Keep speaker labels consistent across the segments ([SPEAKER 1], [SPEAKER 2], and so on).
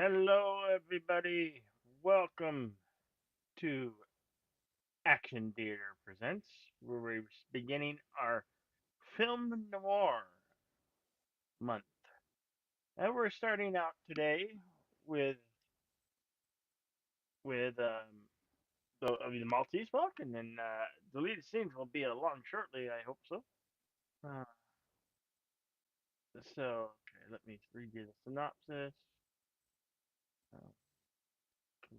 [SPEAKER 1] Hello, everybody. Welcome to Action Theater Presents, where we're beginning our film noir month. And we're starting out today with the Maltese Falcon, and deleted scenes will be along shortly. I hope so. Uh, okay, let me read you the synopsis. Oh, come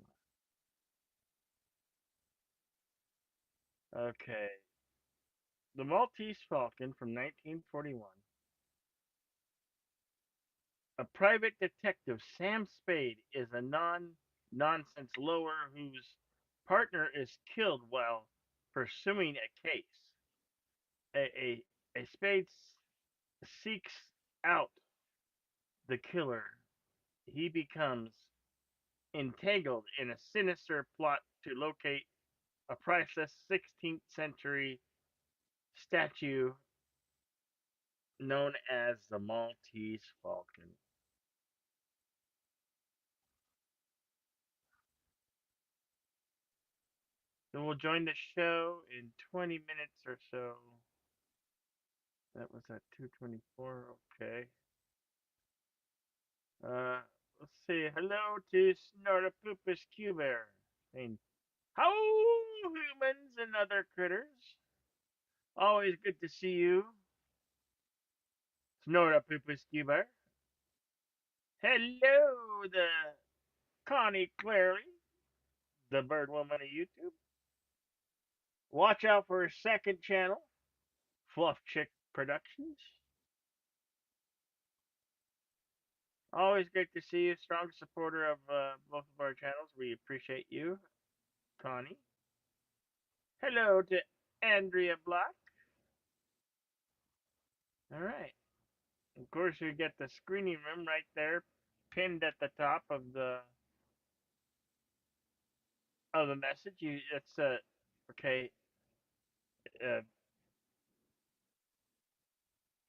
[SPEAKER 1] on. Okay, the Maltese Falcon from 1941. A private detective, Sam Spade, is a nonsense lawyer whose partner is killed while pursuing a case. A Spade seeks out the killer. He becomes entangled in a sinister plot to locate a priceless 16th century statue known as the Maltese Falcon. So we'll join the show in 20 minutes or so. That was at 2:24. Okay. Uh, let's see. Hello to Snortopoopas Cubear. Saying, how humans and other critters. Always good to see you, Snortopoopas Cubear. Hello, the Connie Clarely, the bird woman of YouTube. Watch out for her second channel, Fluff Chick Productions. Always great to see you. Strong supporter of both of our channels. We appreciate you, Connie. Hello to Andrea Black. All right. Of course, you get the screening room right there, pinned at the top of the message. It's okay. Uh,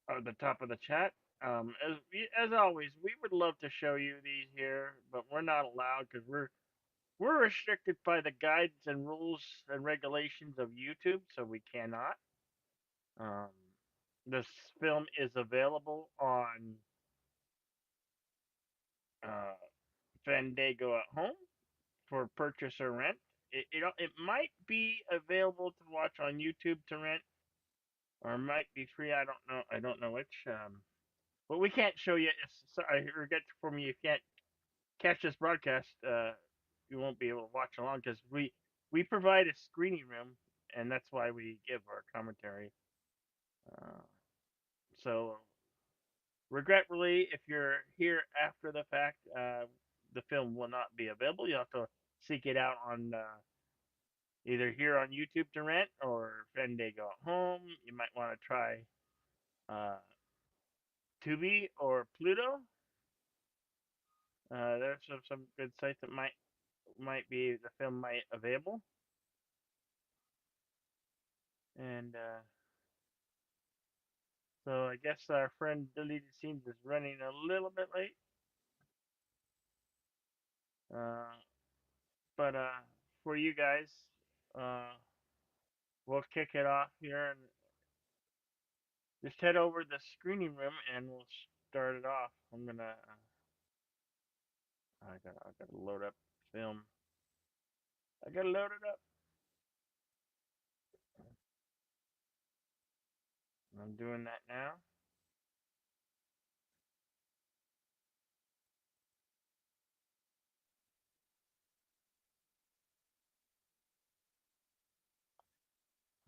[SPEAKER 1] at the top of the chat. As always, we would love to show you these here, but we're not allowed because we're restricted by the guides and rules and regulations of YouTube, so we cannot. Um, this film is available on uh, Fandango at home for purchase or rent. It might be available to watch on YouTube to rent, or it might be free. I don't know which. But we can't show you. Sorry, regret for me. You can't catch this broadcast. You won't be able to watch along because we provide a screening room, and that's why we give our commentary. Uh, so regretfully, if you're here after the fact, the film will not be available. You have to seek it out on either here on YouTube to rent or Fandango at home. You might want to try uh, Tubi or Pluto. There's some good sites that might be the film might available. And so I guess our friend Deleted Scenes is running a little bit late. Uh, but for you guys, uh, we'll kick it off here and just head over to the screening room and we'll start it off. I gotta load up film. I gotta load it up. I'm doing that now.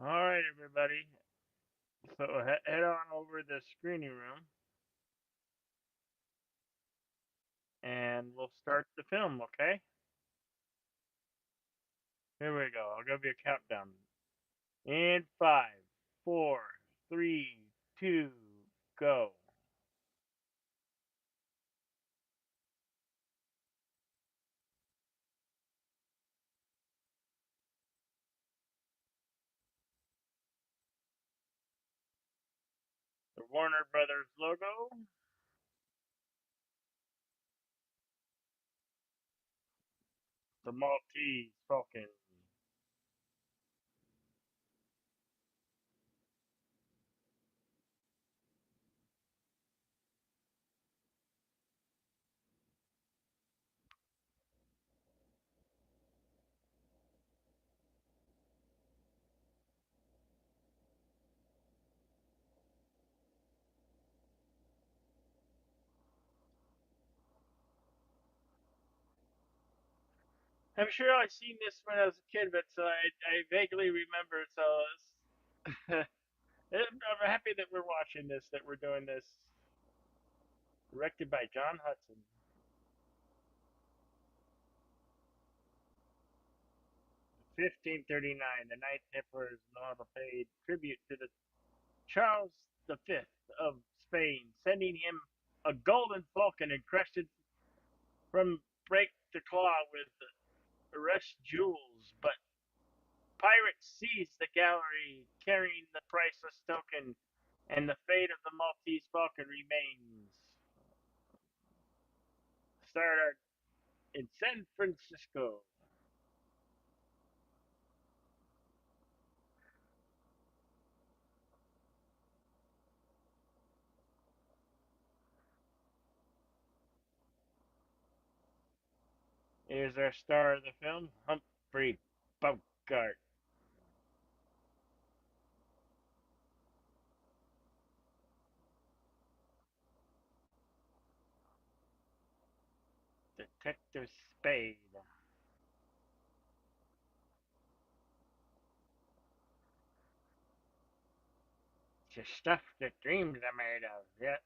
[SPEAKER 1] All right, everybody. So head on over to the screening room and we'll start the film, okay? Here we go. I'll give you a countdown. In five, four, three, two, go. The Warner Brothers logo. The Maltese Falcon. I'm sure I've seen this when I was a kid, but so I vaguely remember. So I'm happy that we're watching this, that we're doing this. Directed by John Hudson. 1539, the Ninth Emperor's Nova paid tribute to the Charles V of Spain, sending him a golden falcon encrusted from break to claw with arrest jewels. But pirates seized the gallery carrying the priceless token, and the fate of the Maltese falcon remains. Started in San Francisco. Here's our star of the film, Humphrey Bogart. Detective Spade. It's stuff that dreams are made of. Yeah.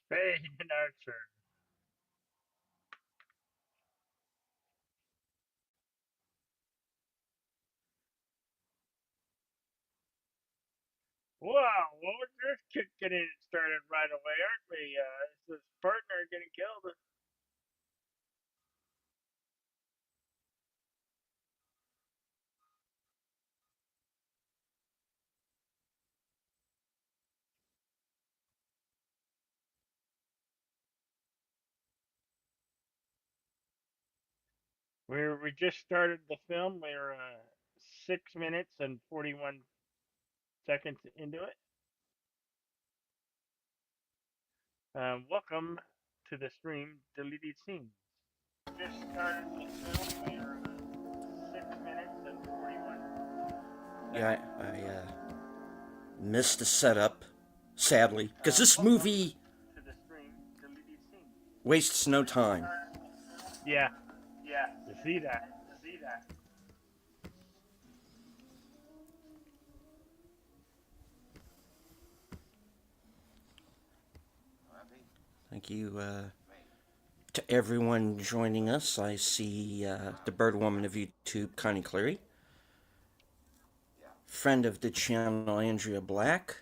[SPEAKER 1] Spade and Archer. Wow, what was this kid getting started right away, aren't we? Is his partner getting killed? We just started the film. We're 6 minutes and 41 seconds into it. Welcome to the stream, deleted scenes. Just started the film. We're 6 minutes and 41
[SPEAKER 2] Yeah,
[SPEAKER 1] seconds
[SPEAKER 2] I
[SPEAKER 1] into it.
[SPEAKER 2] missed the setup, sadly, because this
[SPEAKER 1] Welcome
[SPEAKER 2] movie
[SPEAKER 1] to the stream, deleted scenes.
[SPEAKER 2] wastes no
[SPEAKER 1] Just
[SPEAKER 2] time.
[SPEAKER 1] started the film. Yeah, yeah, you see that. See that.
[SPEAKER 2] Thank you to everyone joining us. I see the Bird Woman of YouTube, Connie Cleary, friend of the channel, Andrea Black.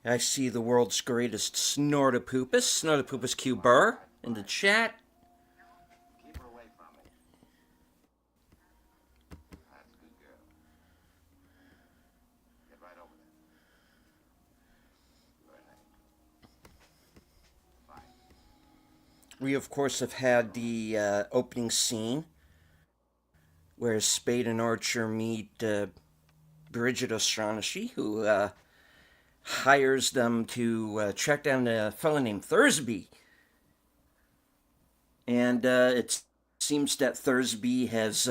[SPEAKER 2] I see the world's greatest Snortopoopus Q Burr, in the chat. We, of course, have had the opening scene where Spade and Archer meet Bridget O'Shaughnessy, who hires them to track down a fellow named Thursby. And it seems that Thursby has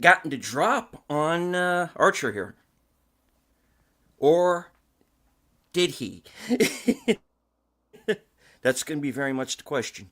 [SPEAKER 2] gotten the drop on Archer here. Or did he? That's going to be very much the question.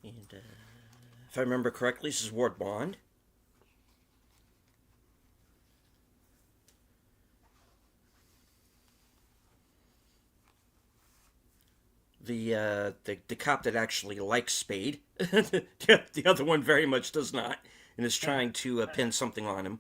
[SPEAKER 2] And if I remember correctly, this is Ward Bond. The cop that actually likes Spade. The other one very much does not, and is trying to pin something on him.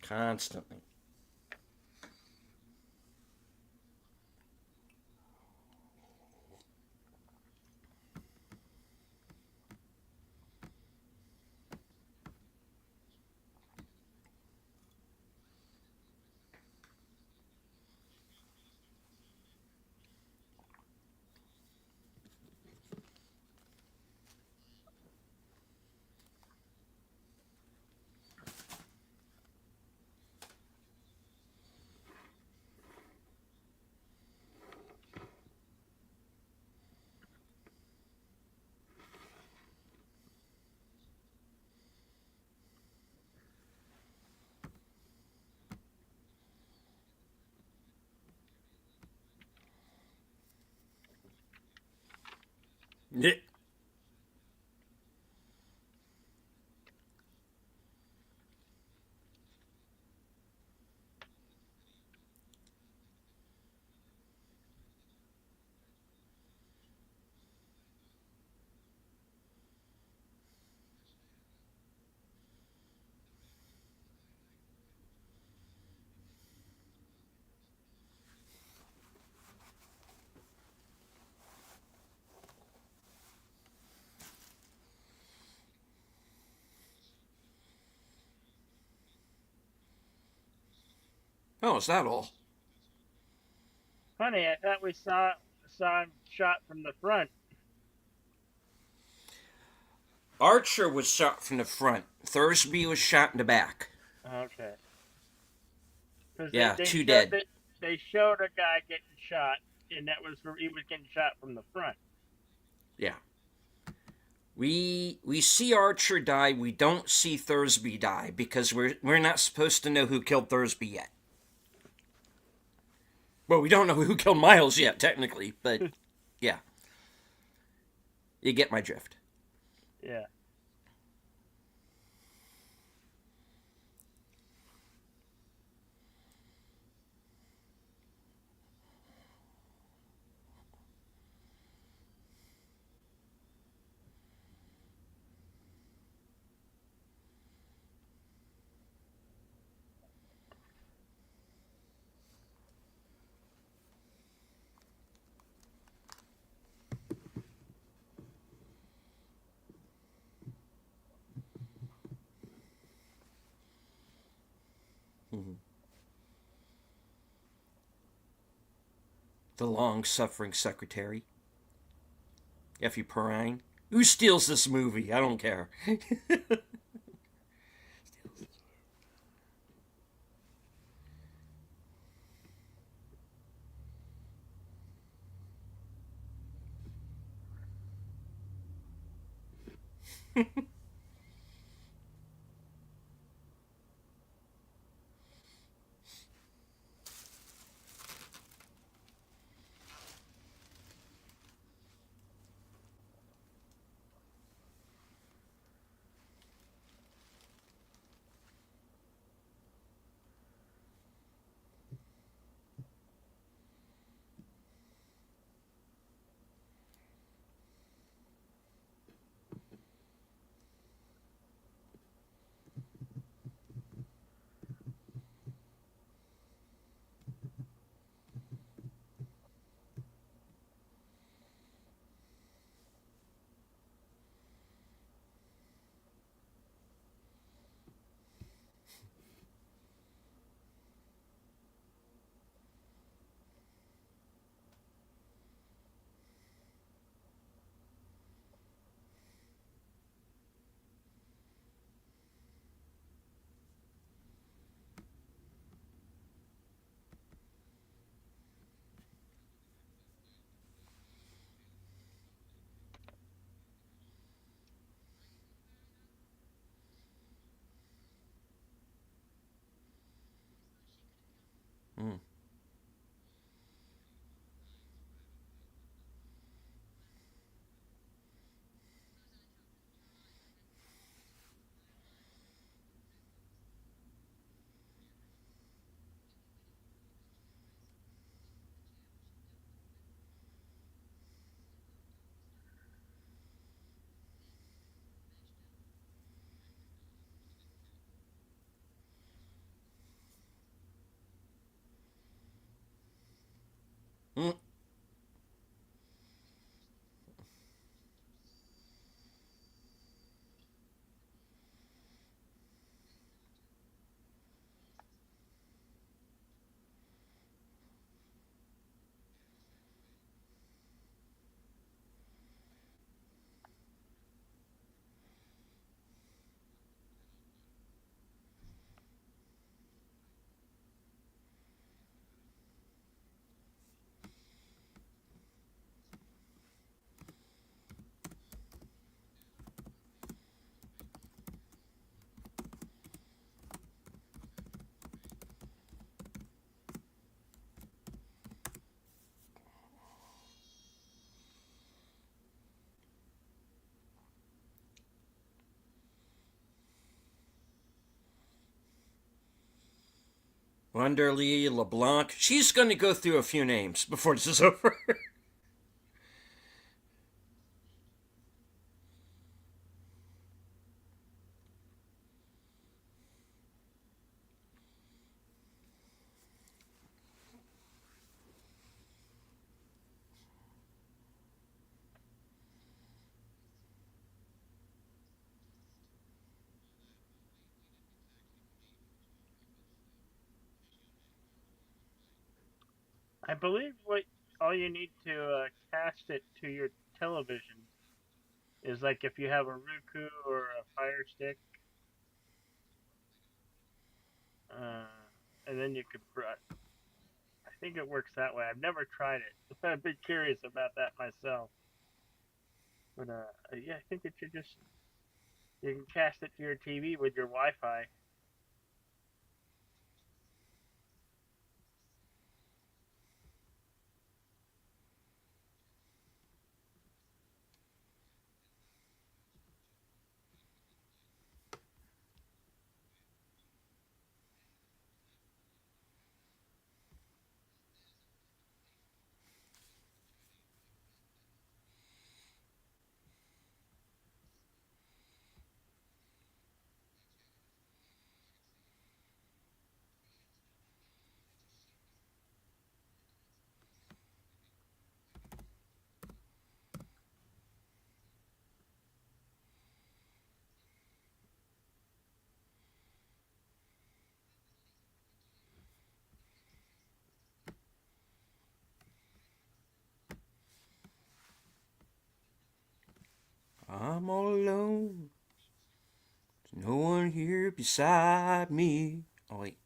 [SPEAKER 2] constantly. Yeah. Oh, is that all?
[SPEAKER 1] Funny, I thought we saw him shot from the front.
[SPEAKER 2] Archer was shot from the front. Thursby was shot in the back.
[SPEAKER 1] Okay, because
[SPEAKER 2] Yeah, two dead.
[SPEAKER 1] they showed a guy getting shot, and that was he was getting shot from the front.
[SPEAKER 2] Yeah. We see Archer die. We don't see Thursby die because we're not supposed to know who killed Thursby yet. Well, we don't know who killed Miles yet, technically, but yeah, you get my drift.
[SPEAKER 1] Yeah.
[SPEAKER 2] The long-suffering secretary, Effie Perrine. Who steals this movie? I don't care. Wonderly, LeBlanc. She's going to go through a few names before this is over.
[SPEAKER 1] I believe what all you need to cast it to your television is like if you have a Roku or a Fire Stick, and then you could. I think it works that way. I've never tried it. I've been curious about that myself. But yeah, I think it should just you can cast it to your TV with your Wi-Fi.
[SPEAKER 2] I'm all alone. There's no one here beside me. Oh, wait.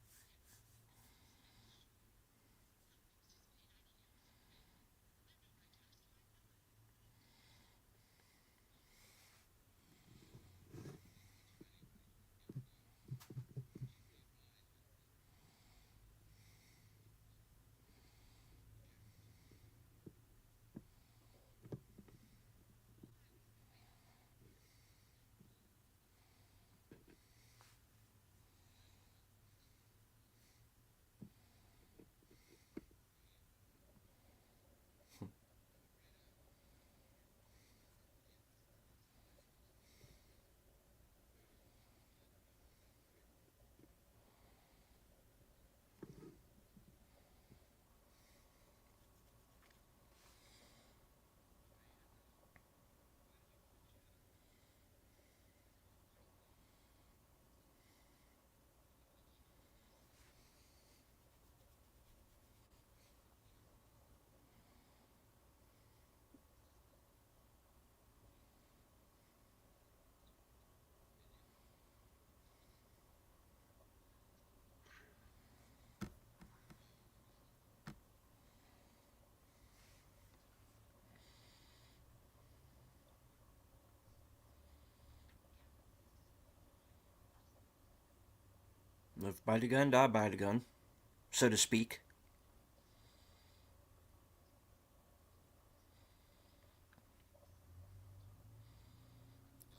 [SPEAKER 2] Live by the gun, die by the gun, so to speak.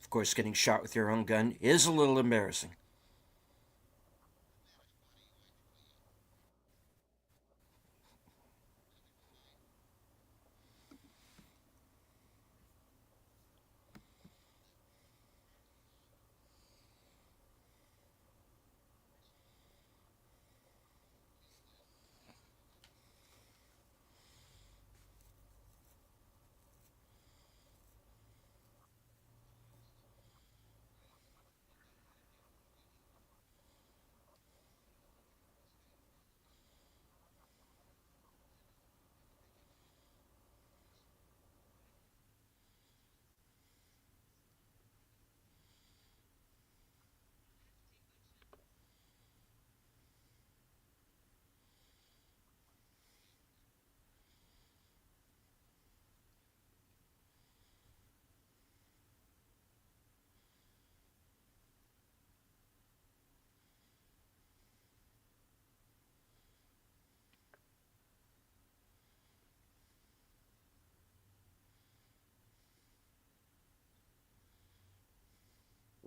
[SPEAKER 2] Of course, getting shot with your own gun is a little embarrassing.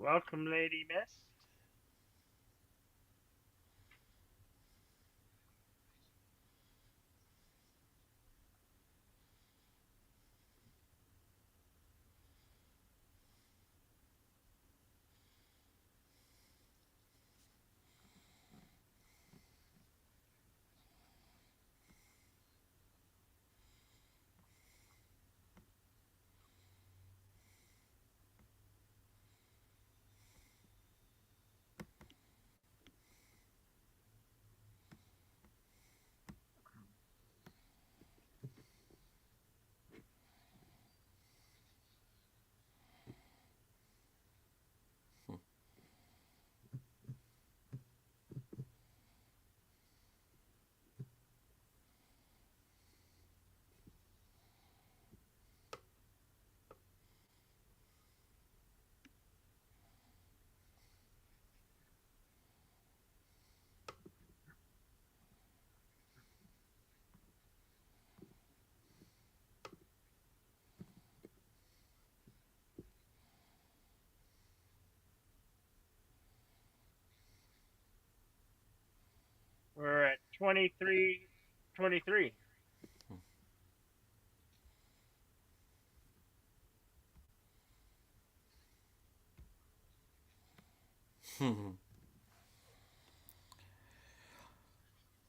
[SPEAKER 1] Welcome, Lady Mist. We're at 23, 23.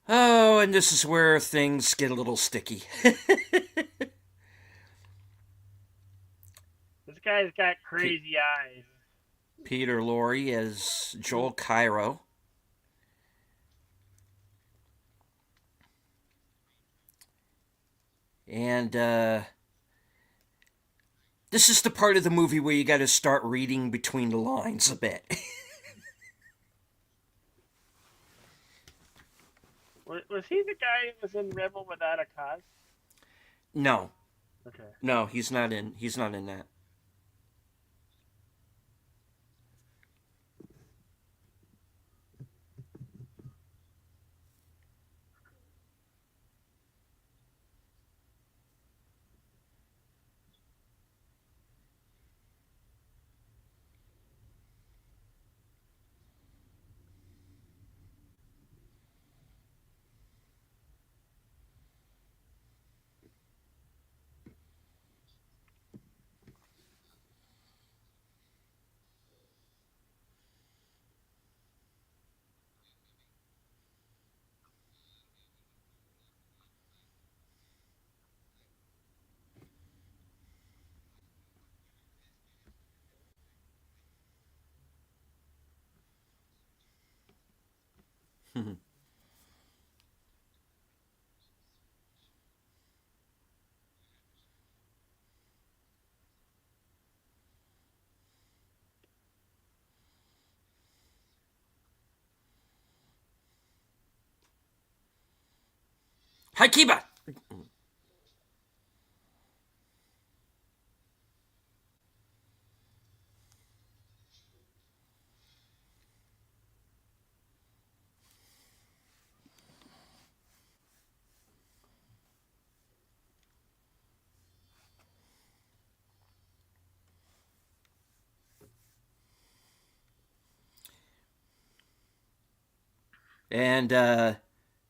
[SPEAKER 2] Oh, and this is where things get a little sticky.
[SPEAKER 1] This guy's got crazy eyes.
[SPEAKER 2] Peter Lorre as Joel Cairo. And this is the part of the movie where you got to start reading between the lines a bit.
[SPEAKER 1] Was he the guy who was in Rebel Without a Cause?
[SPEAKER 2] No,
[SPEAKER 1] Okay.
[SPEAKER 2] no, he's not in. He's not in that. Hi, Kiba. And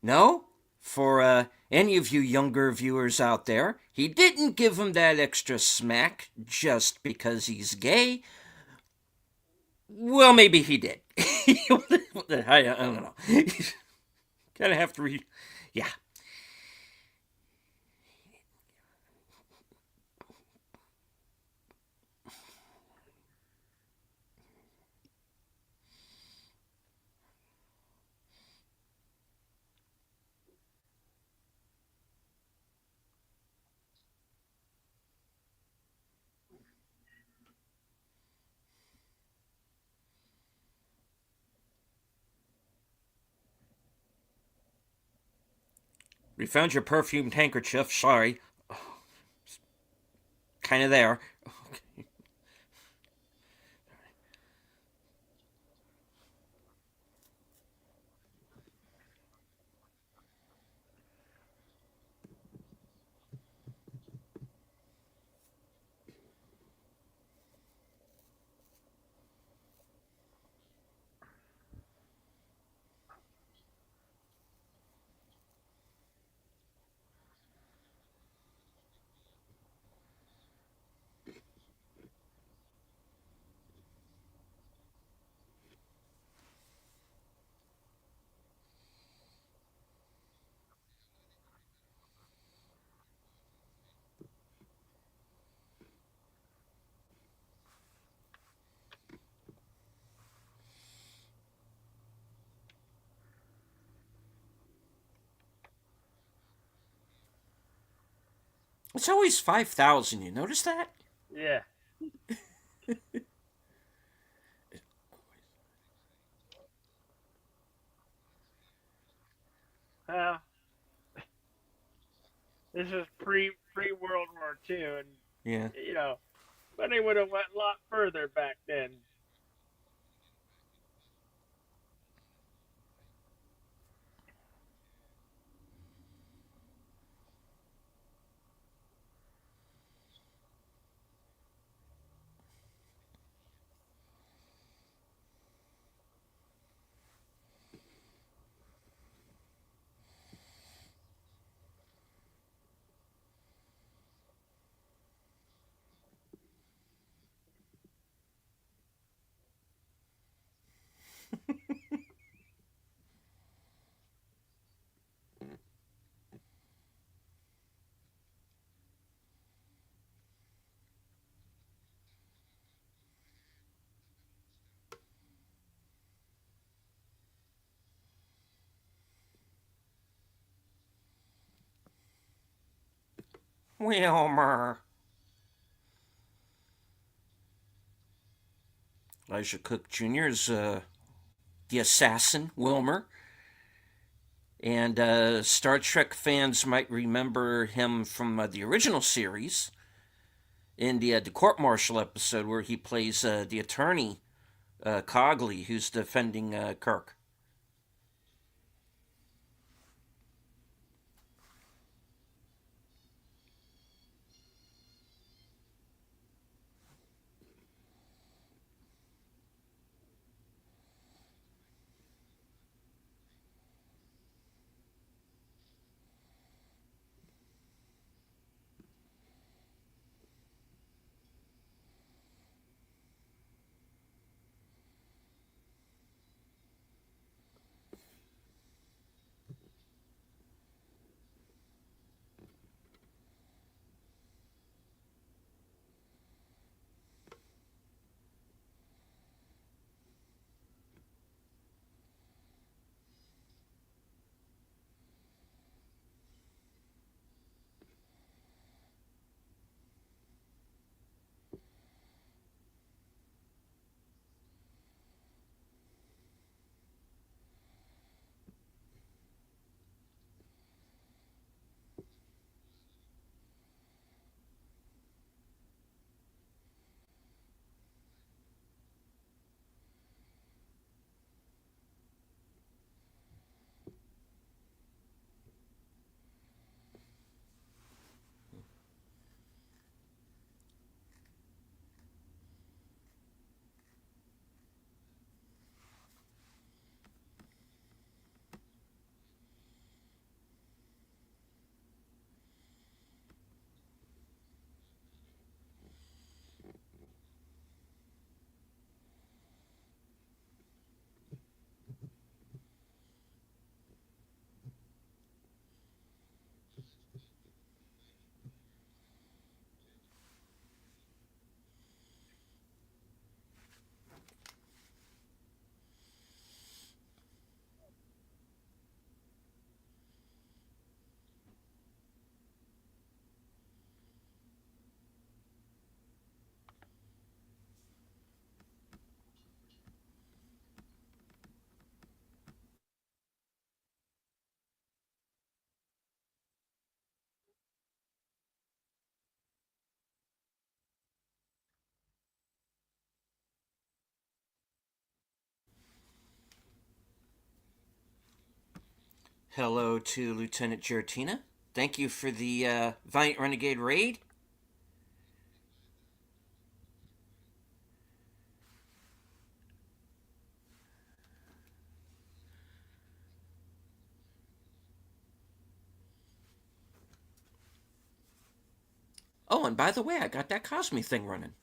[SPEAKER 2] no, for any of you younger viewers out there, he didn't give him that extra smack just because he's gay. Well, maybe he did. I don't know. Kind of have to read. Yeah. We found your perfumed handkerchief. Sorry. Kind of there. It's always 5,000. You notice that?
[SPEAKER 1] Yeah. Well, this is pre World War II, and
[SPEAKER 2] Yeah.
[SPEAKER 1] you know, money would have went a lot further back then.
[SPEAKER 2] Wilmer. Elijah Cook Jr.'s the assassin, Wilmer. And Star Trek fans might remember him from the original series in the court martial episode where he plays the attorney, Cogley, who's defending Kirk. Hello to Lieutenant Giratina. Thank you for the Valiant Renegade raid. Oh, and by the way, I got that Cosme thing running.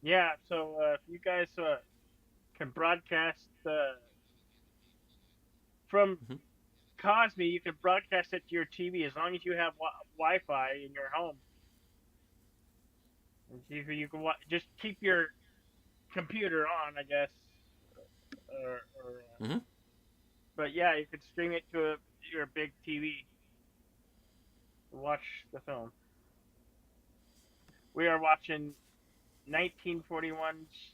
[SPEAKER 1] Yeah. So if you guys can broadcast from
[SPEAKER 2] Mm-hmm.
[SPEAKER 1] Cosme, you can broadcast it to your TV as long as you have Wi-Fi in your home. And see if you can just keep your computer on, I guess, or
[SPEAKER 2] Mm-hmm.
[SPEAKER 1] But yeah, you could stream it to your big TV. Watch the film. We are watching 1941's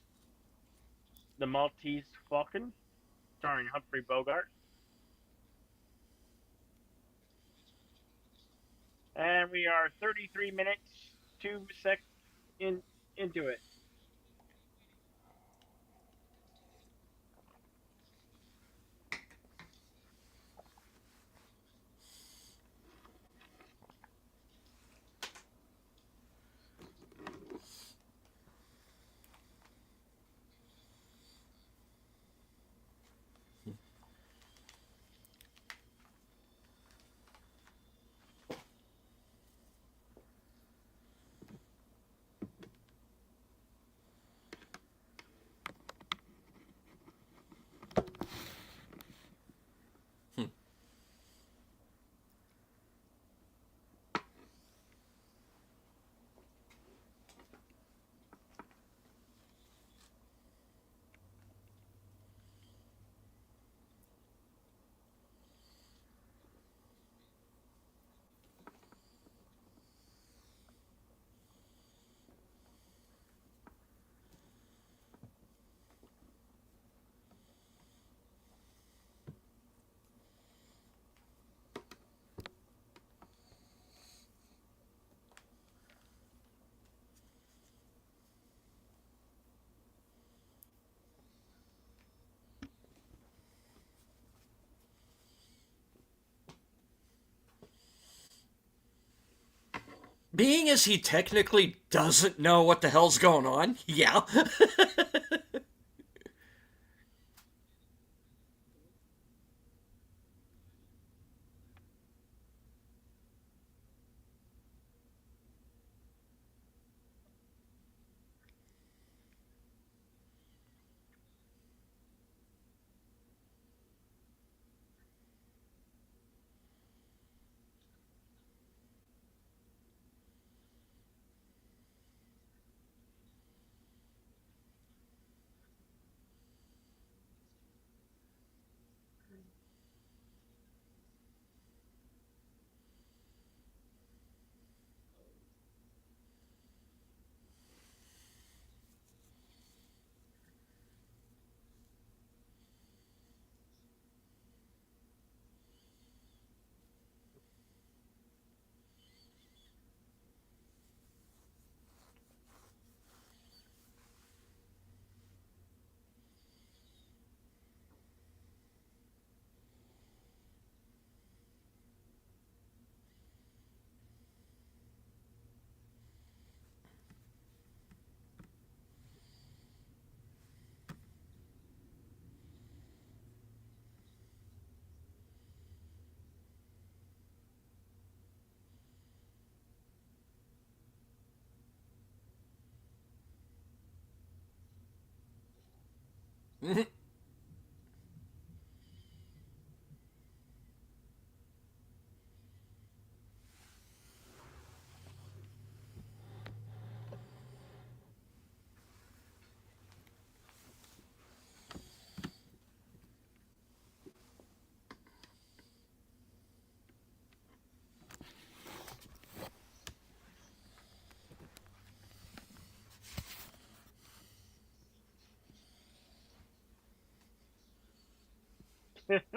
[SPEAKER 1] The Maltese Falcon, starring Humphrey Bogart, and we are 33 minutes 2 sec in into it.
[SPEAKER 2] Being as he technically doesn't know what the hell's going on, yeah.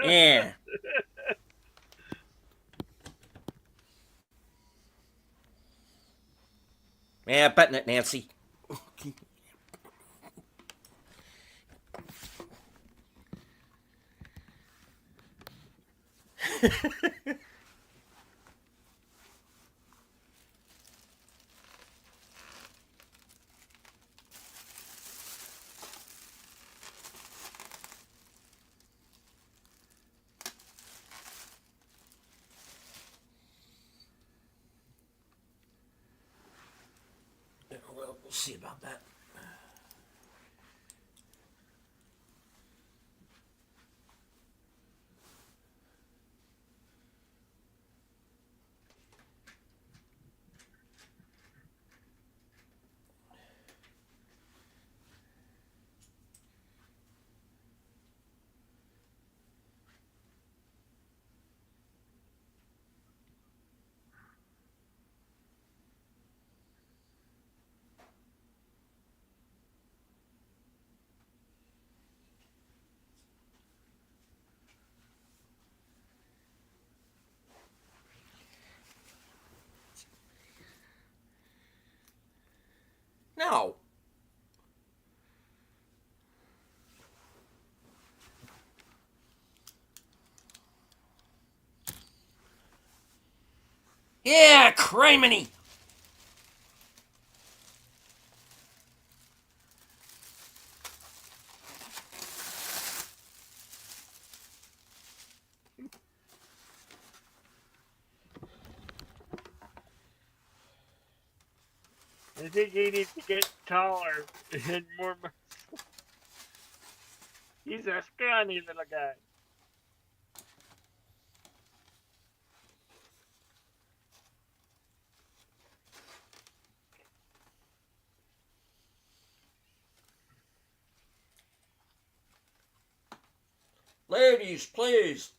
[SPEAKER 2] Yeah. Yeah, button it, Nancy. Well, we'll see about that. No. Yeah, criminy.
[SPEAKER 1] I think he needs to get taller and more. He's a scrawny little guy.
[SPEAKER 2] Ladies, please.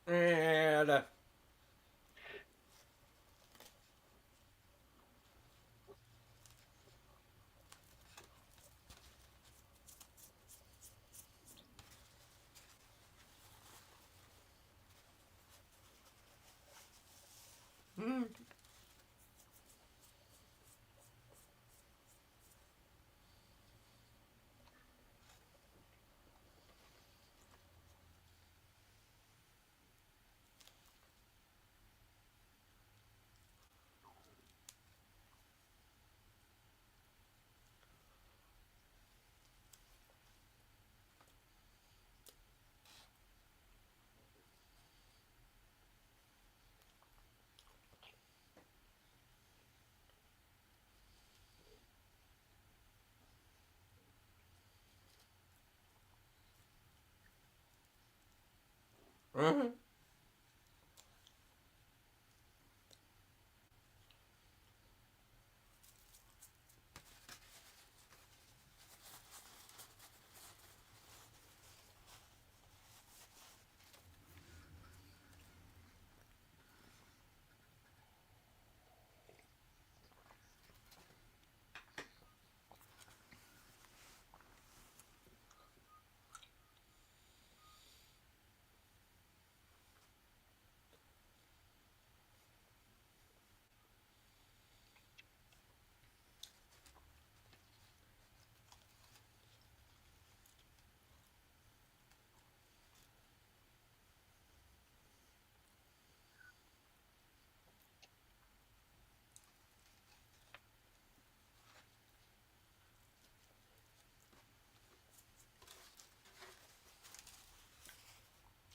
[SPEAKER 2] And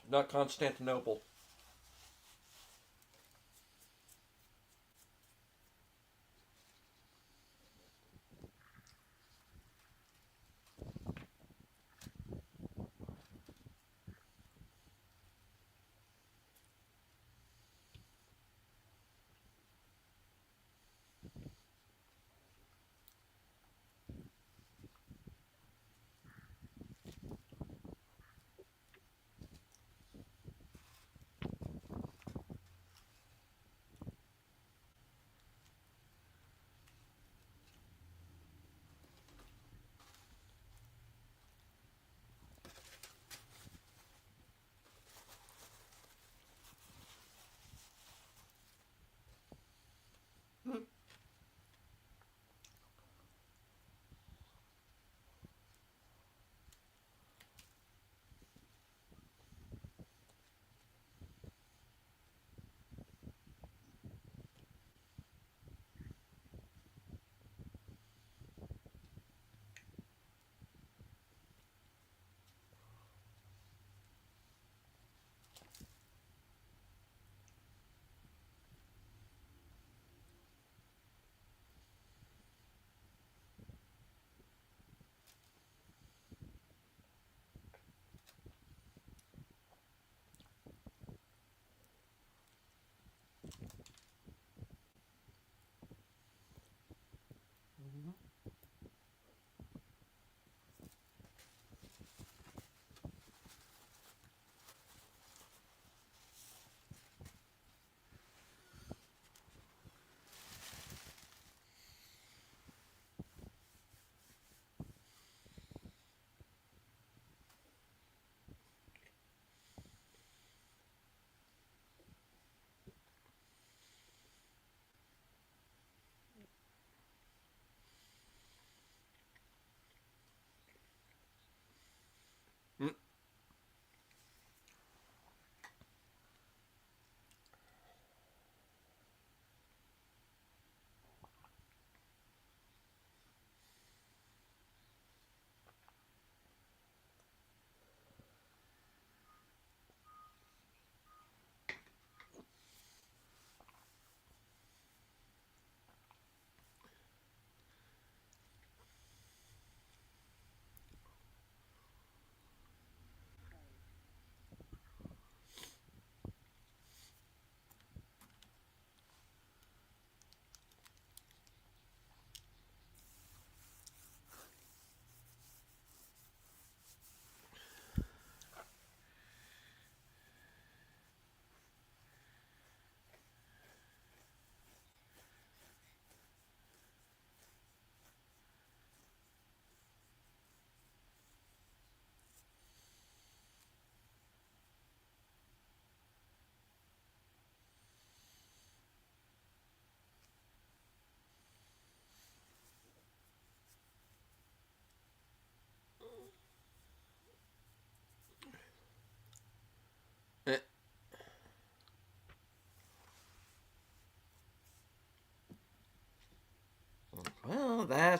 [SPEAKER 2] not Constantinople.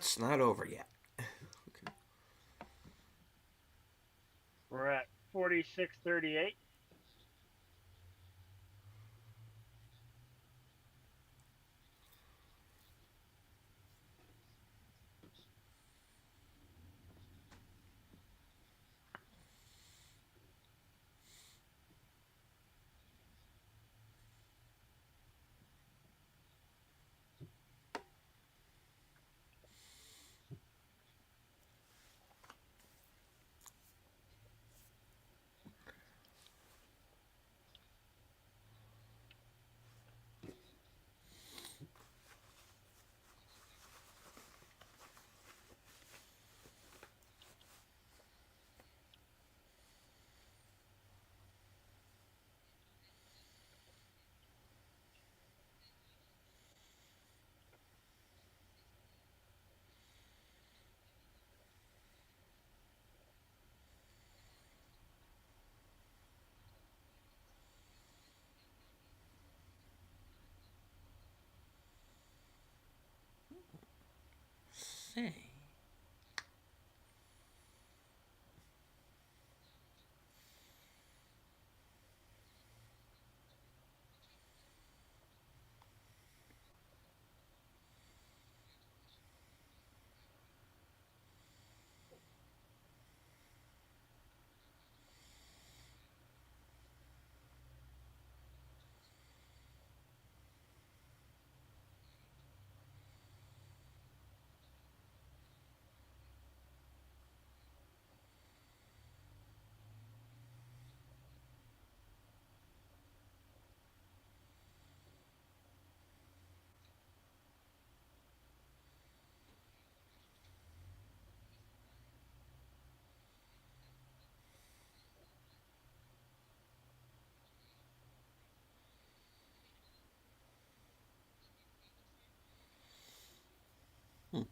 [SPEAKER 2] It's not over yet. Okay.
[SPEAKER 1] We're at 46.38.
[SPEAKER 2] Say. Hmm.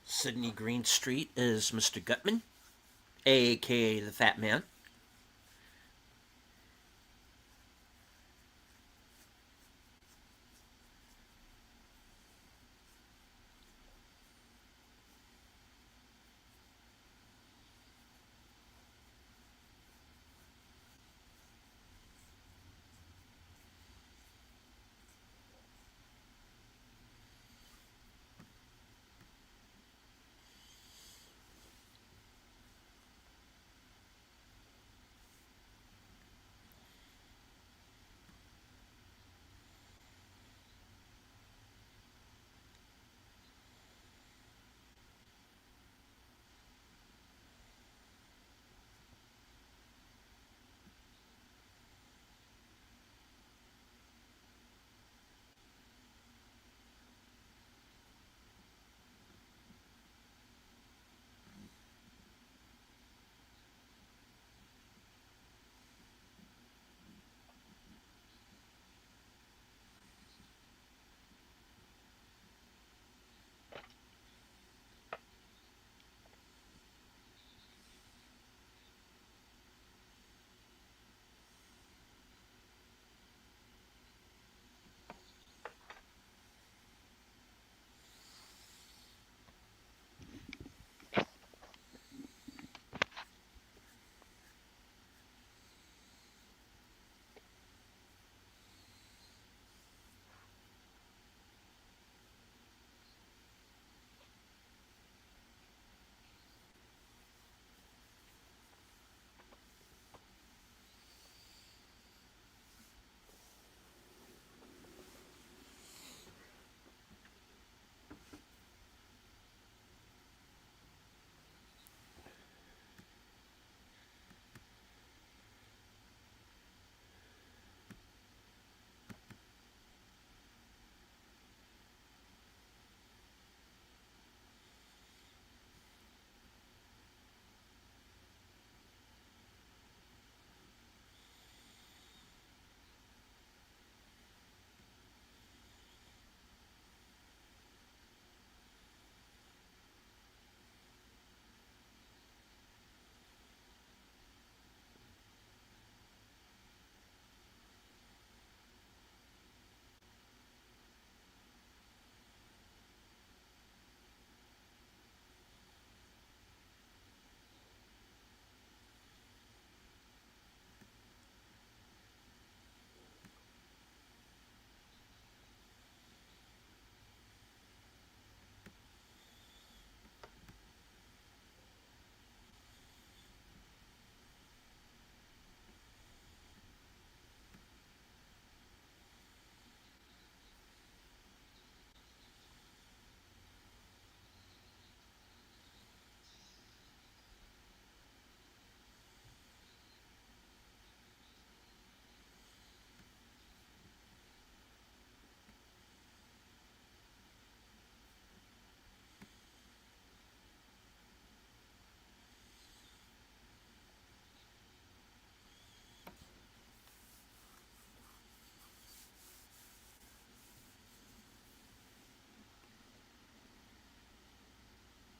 [SPEAKER 2] Sydney Green Street is Mr. Gutman, aka the Fat Man.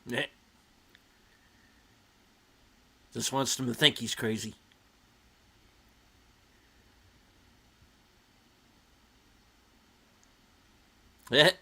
[SPEAKER 2] Yeah. Just wants them to think he's crazy. Yeah.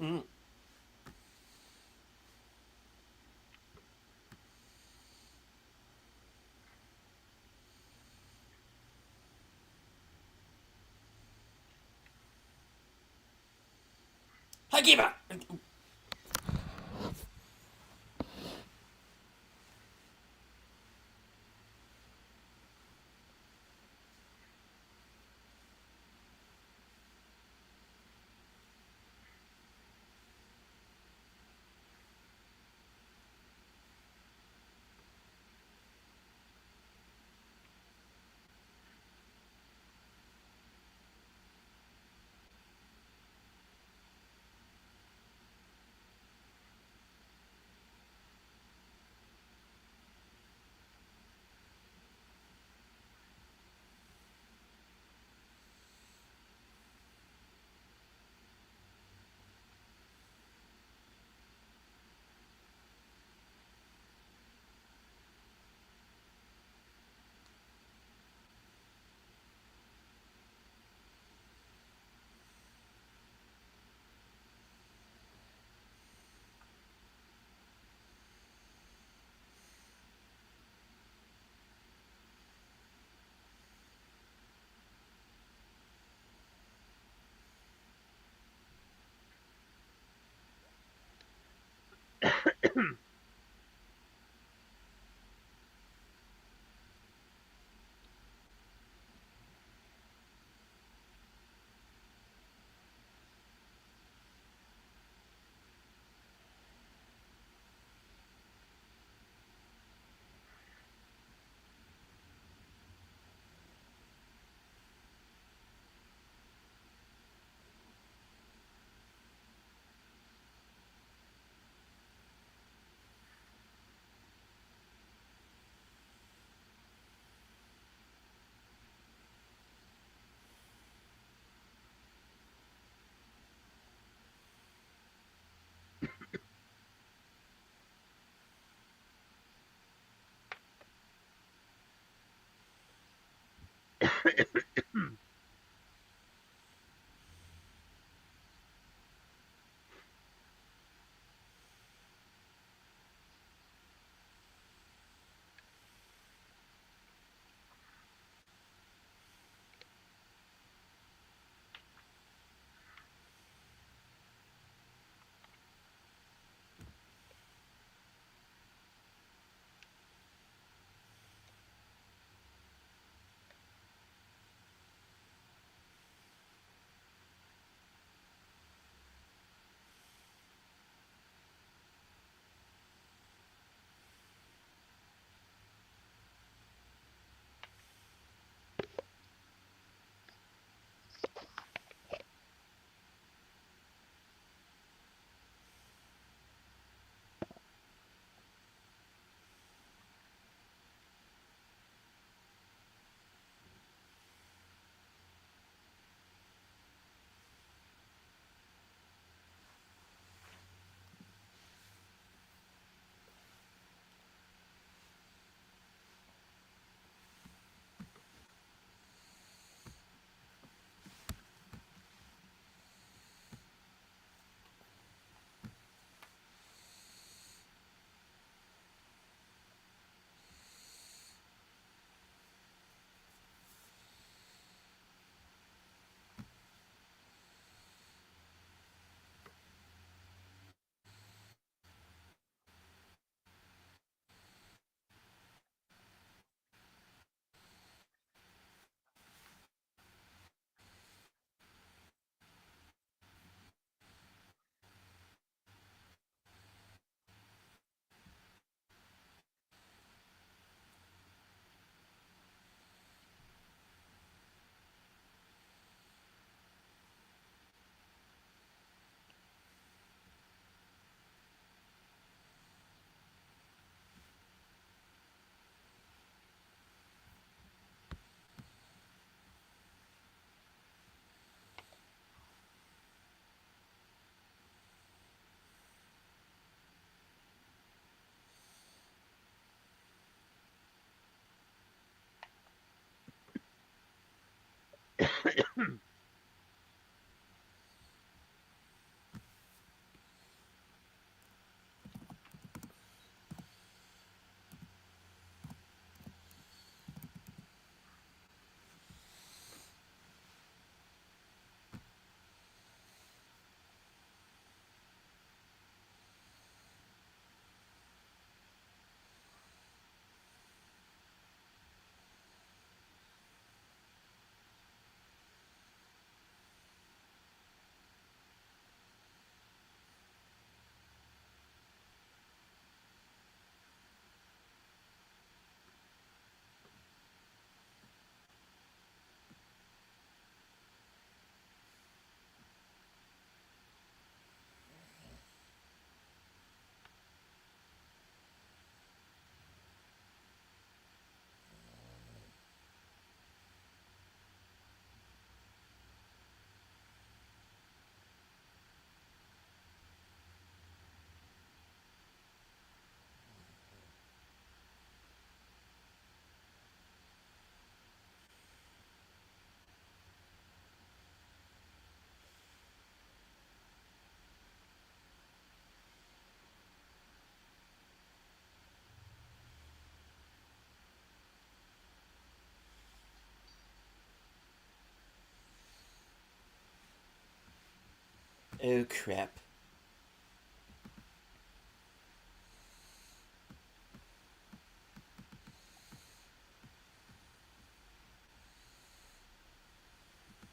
[SPEAKER 2] Mm. Hagiba! Oh crap.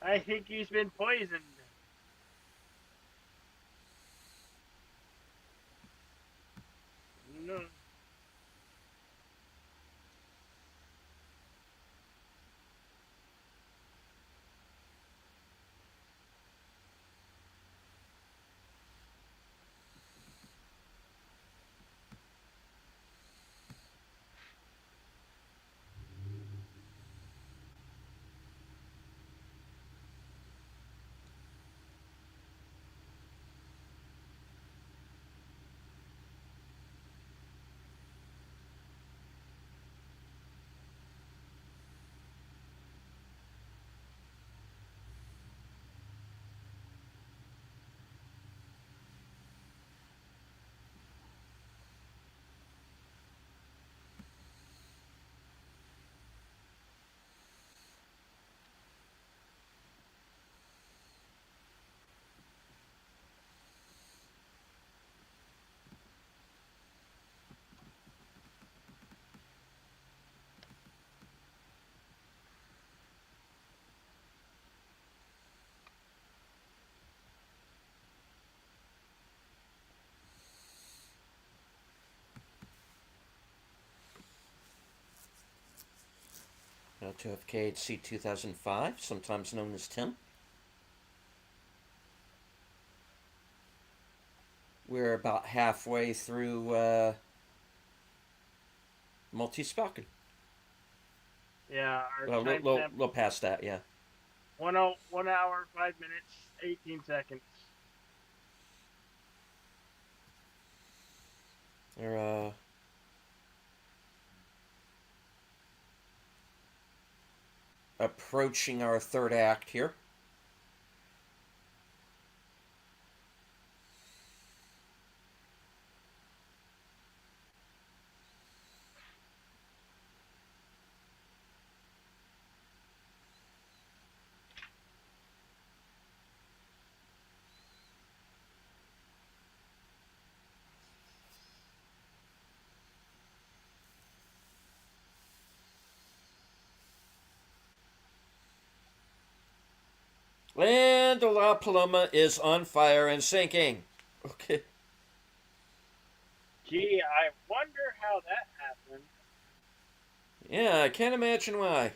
[SPEAKER 1] I think he's been poisoned. No.
[SPEAKER 2] L2FKHC 2005, sometimes known as Tim. We're about halfway through Maltese Falcon.
[SPEAKER 1] Yeah, our
[SPEAKER 2] Well, a
[SPEAKER 1] timestamp
[SPEAKER 2] little past that, yeah.
[SPEAKER 1] 1 hour 5 minutes 18 seconds.
[SPEAKER 2] They're approaching our third act here. And the La Paloma is on fire and sinking. Okay.
[SPEAKER 1] Gee, I wonder how that happened.
[SPEAKER 2] Yeah, I can't imagine why.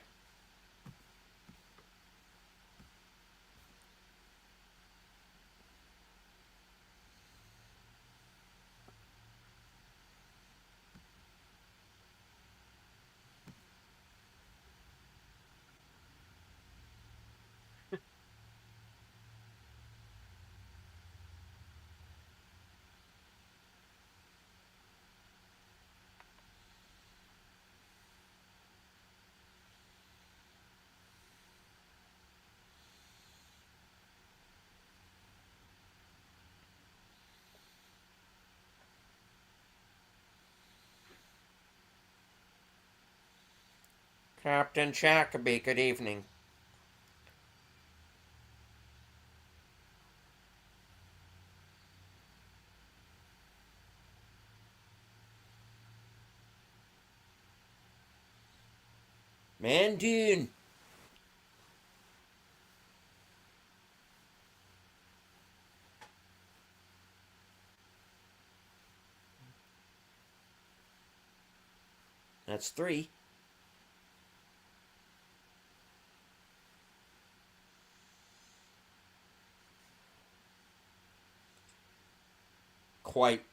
[SPEAKER 2] Captain Jacoby, good evening. Mandoon. That's three. Quite.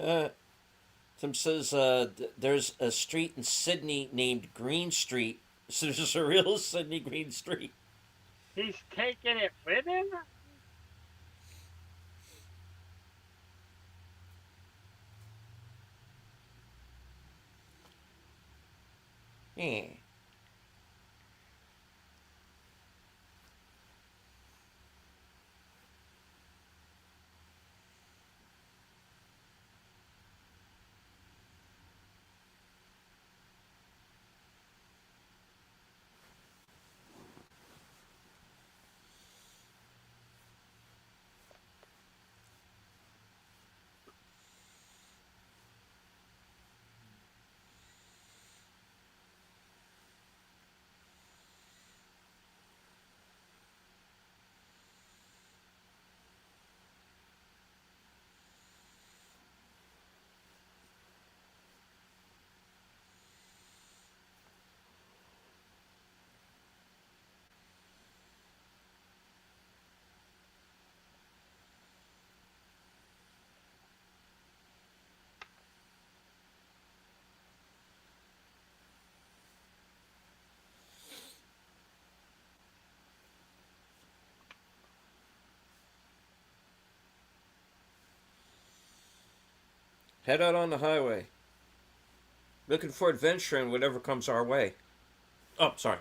[SPEAKER 2] Uh, Tim says there's a street in Sydney named Green Street. So there's a real Sydney Green Street.
[SPEAKER 1] He's taking it with him?
[SPEAKER 2] Yeah. Head out on the highway. Looking for adventure and whatever comes our way. Oh, sorry.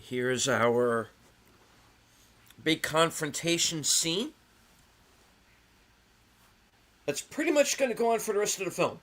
[SPEAKER 2] Here's our big confrontation scene. That's pretty much going to go on for the rest of the film.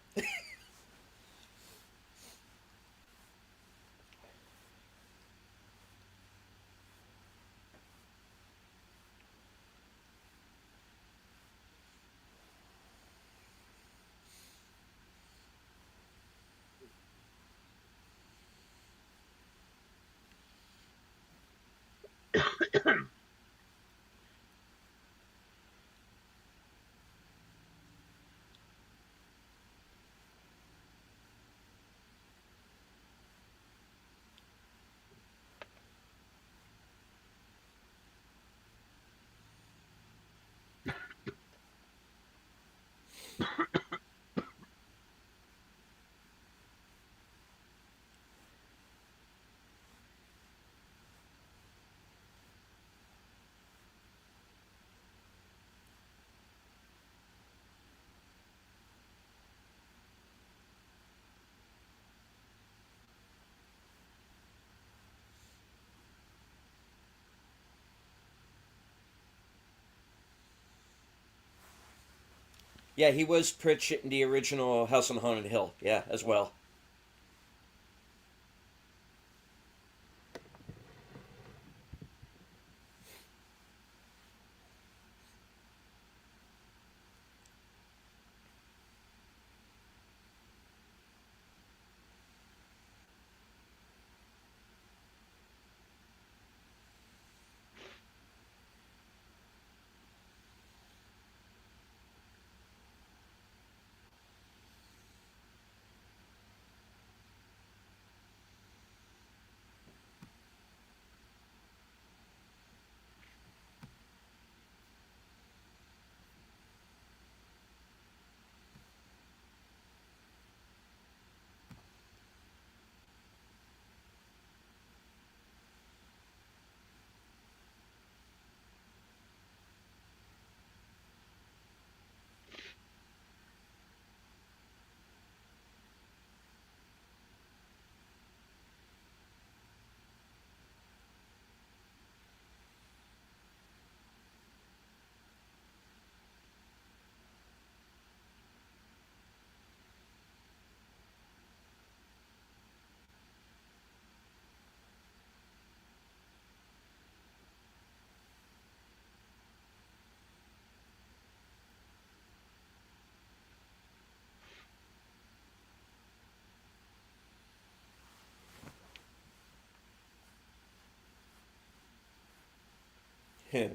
[SPEAKER 2] Yeah, he was Pritchett in the original House on Haunted Hill. Yeah, as well.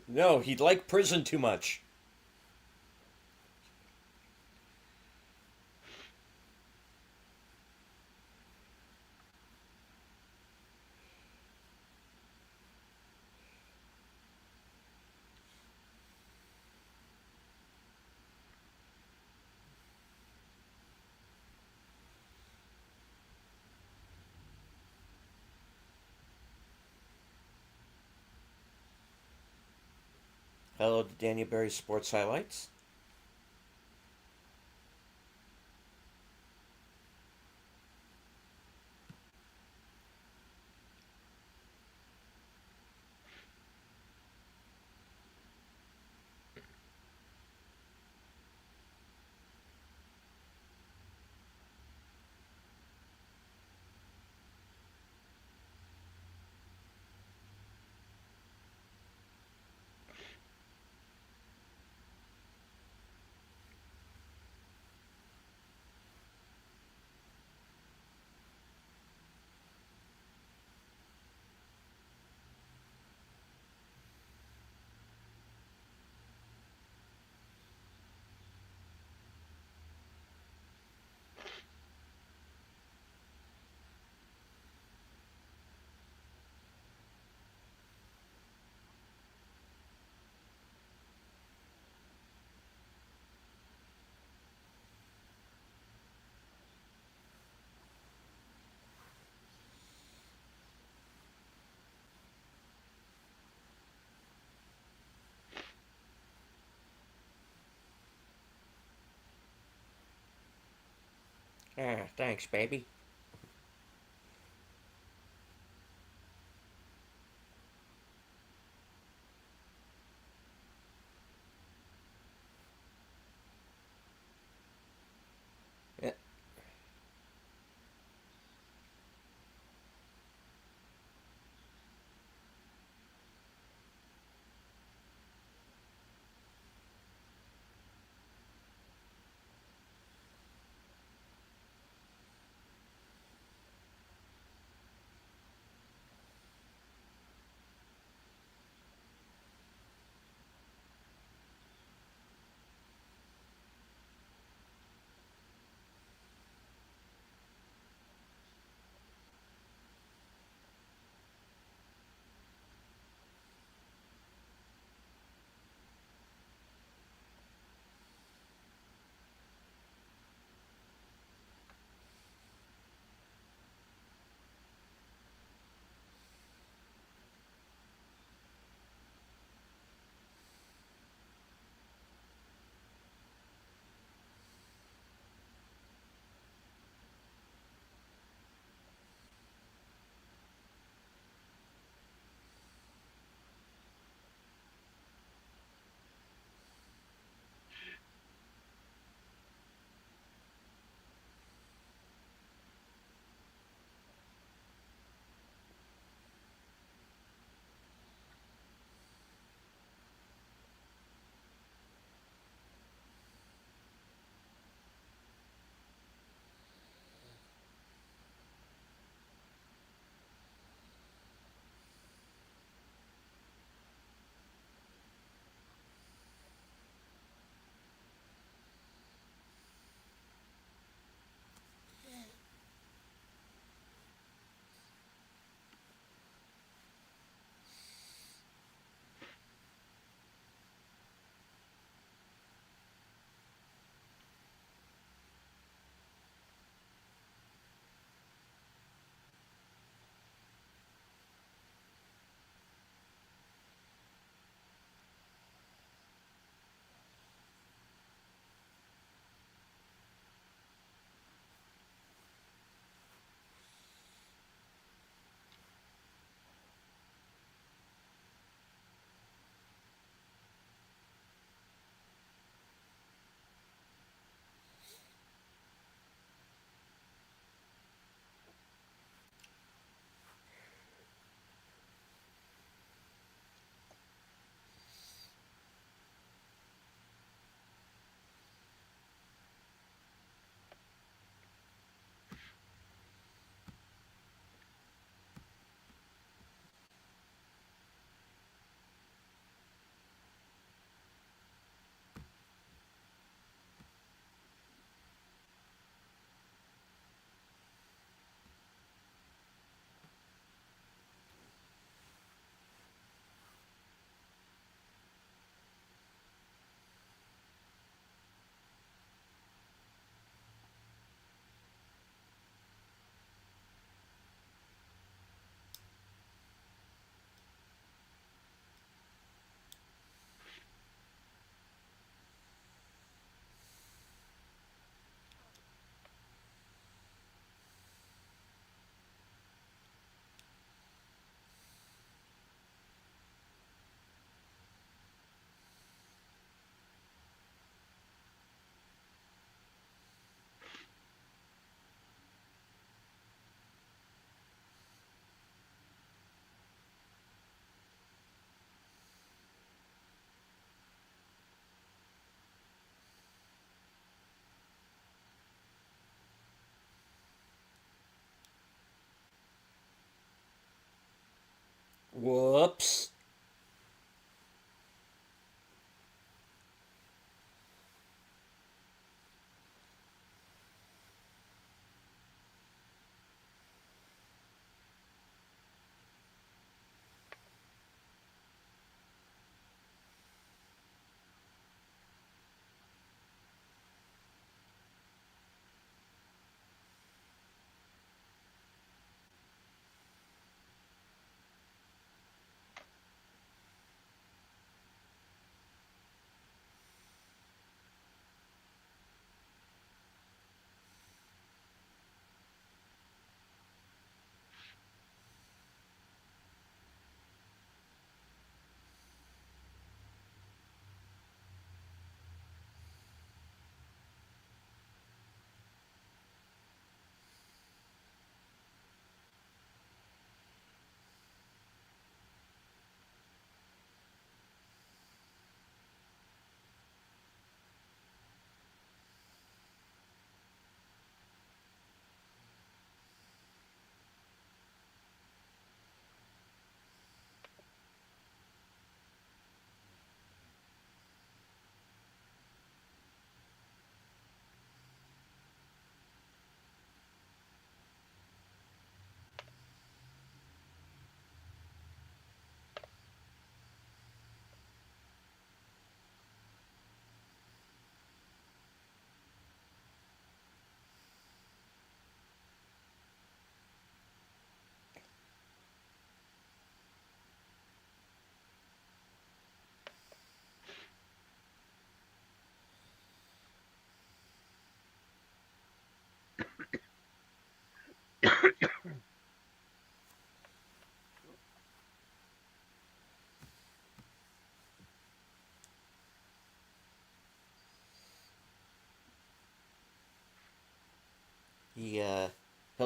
[SPEAKER 2] No, he'd like prison too much. Hello to Daniel Berry Sports Highlights. Ah, thanks, baby. Yeah.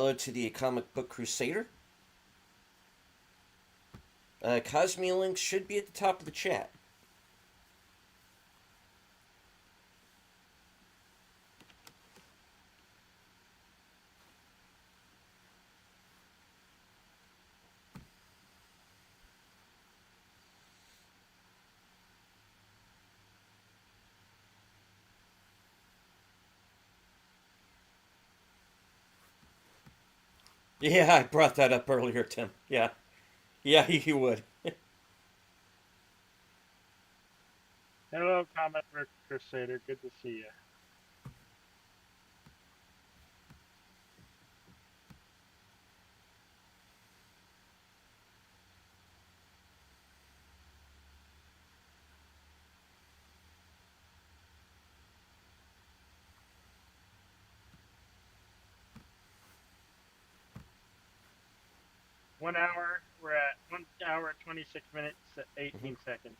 [SPEAKER 2] hello to the Comic Book Crusader. Cosme links should be at the top of the chat. Yeah, I brought that up earlier, Tim. Yeah. Yeah, you would.
[SPEAKER 1] Hello, Comic Crusader. Good to see you. 1 hour. We're at 1 hour 26 minutes 18 seconds.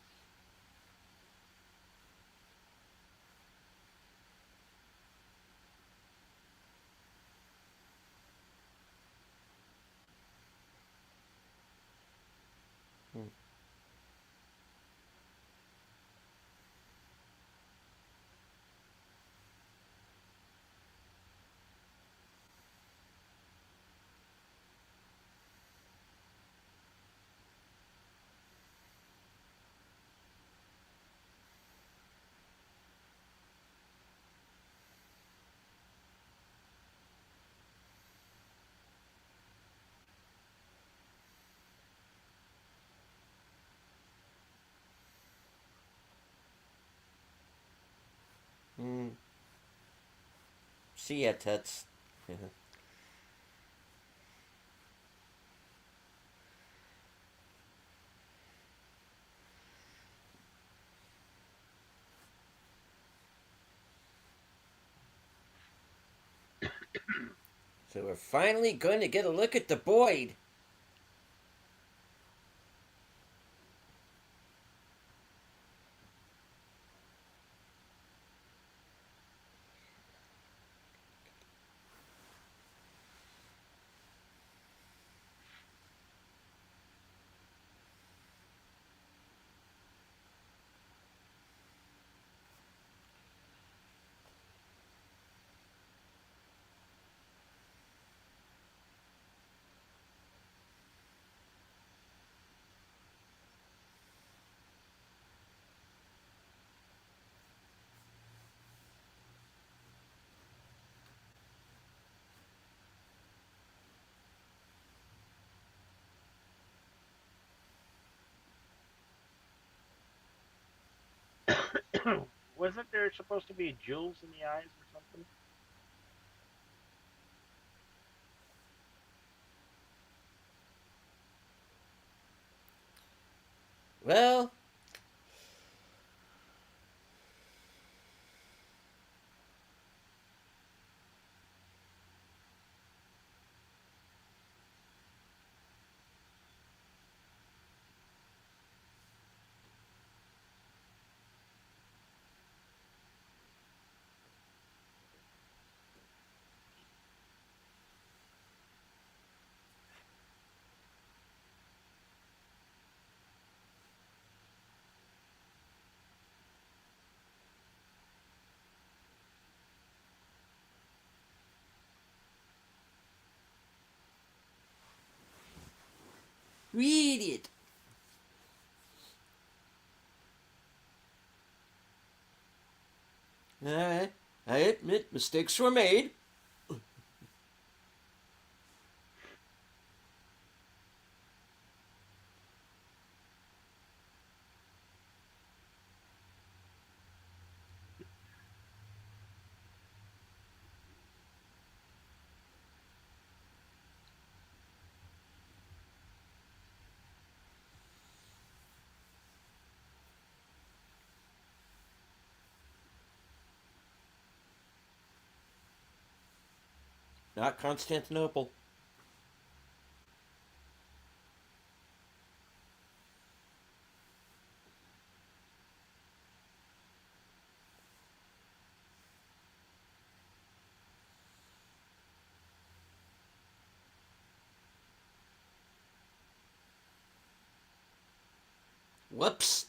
[SPEAKER 2] Mm. See ya, Tuts. So we're finally going to get a look at the Boyd.
[SPEAKER 1] Wasn't there supposed to be jewels in the eyes or something?
[SPEAKER 2] Well, read it. Alright. I admit mistakes were made. Not Constantinople. Whoops.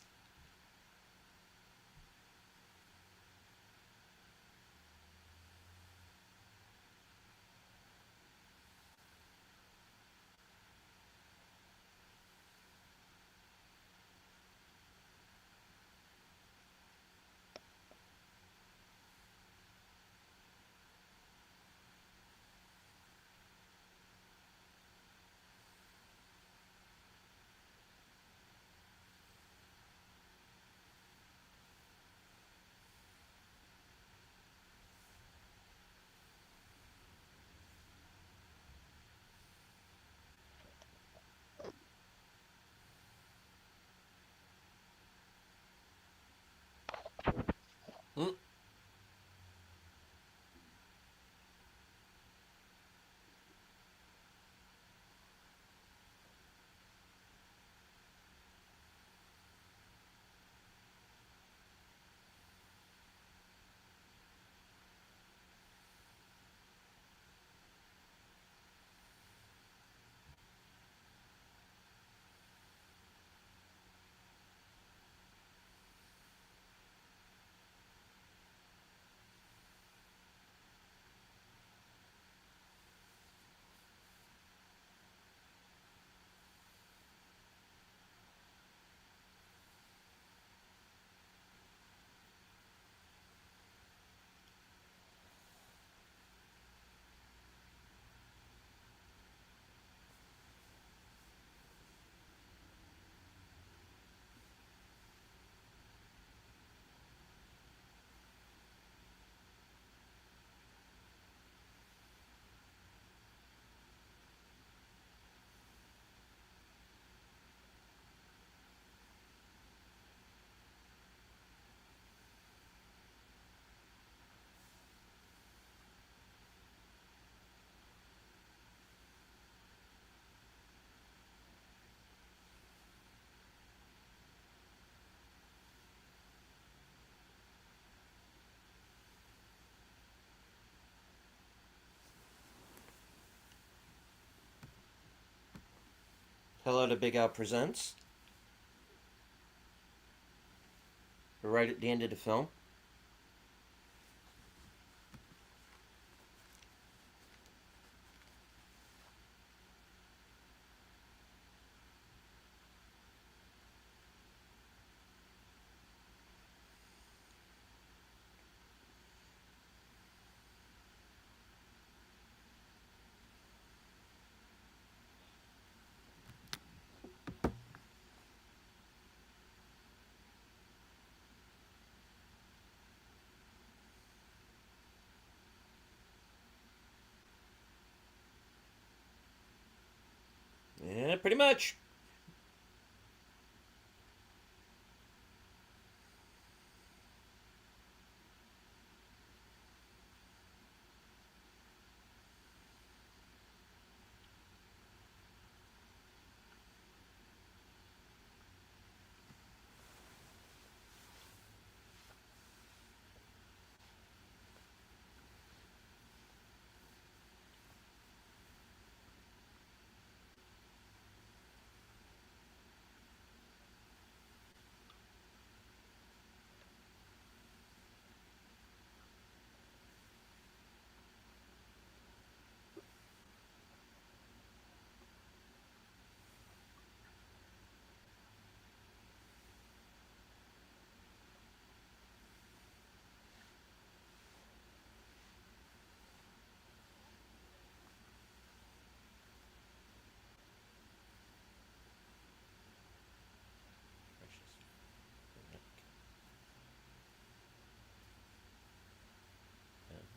[SPEAKER 2] Mm. Hello to Big Al Presents. We're right at the end of the film. Yeah, pretty much.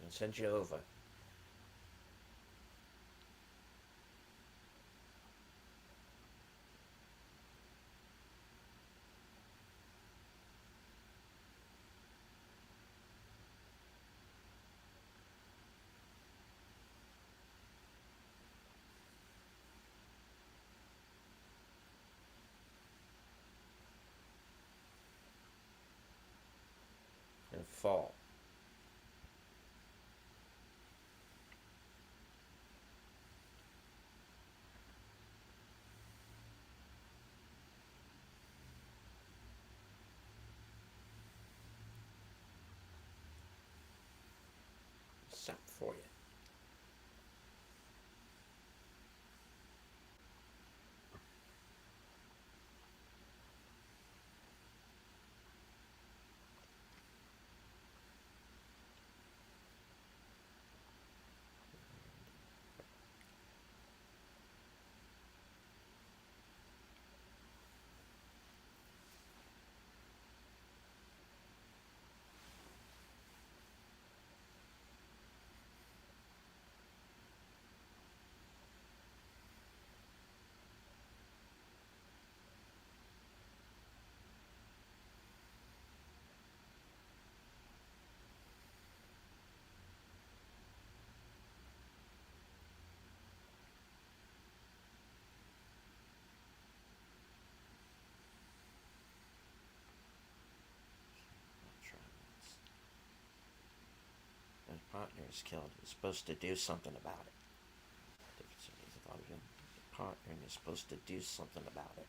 [SPEAKER 2] I'll send you over. And fall. partner is killed, is supposed to do something about it. The partner is supposed to do something about it.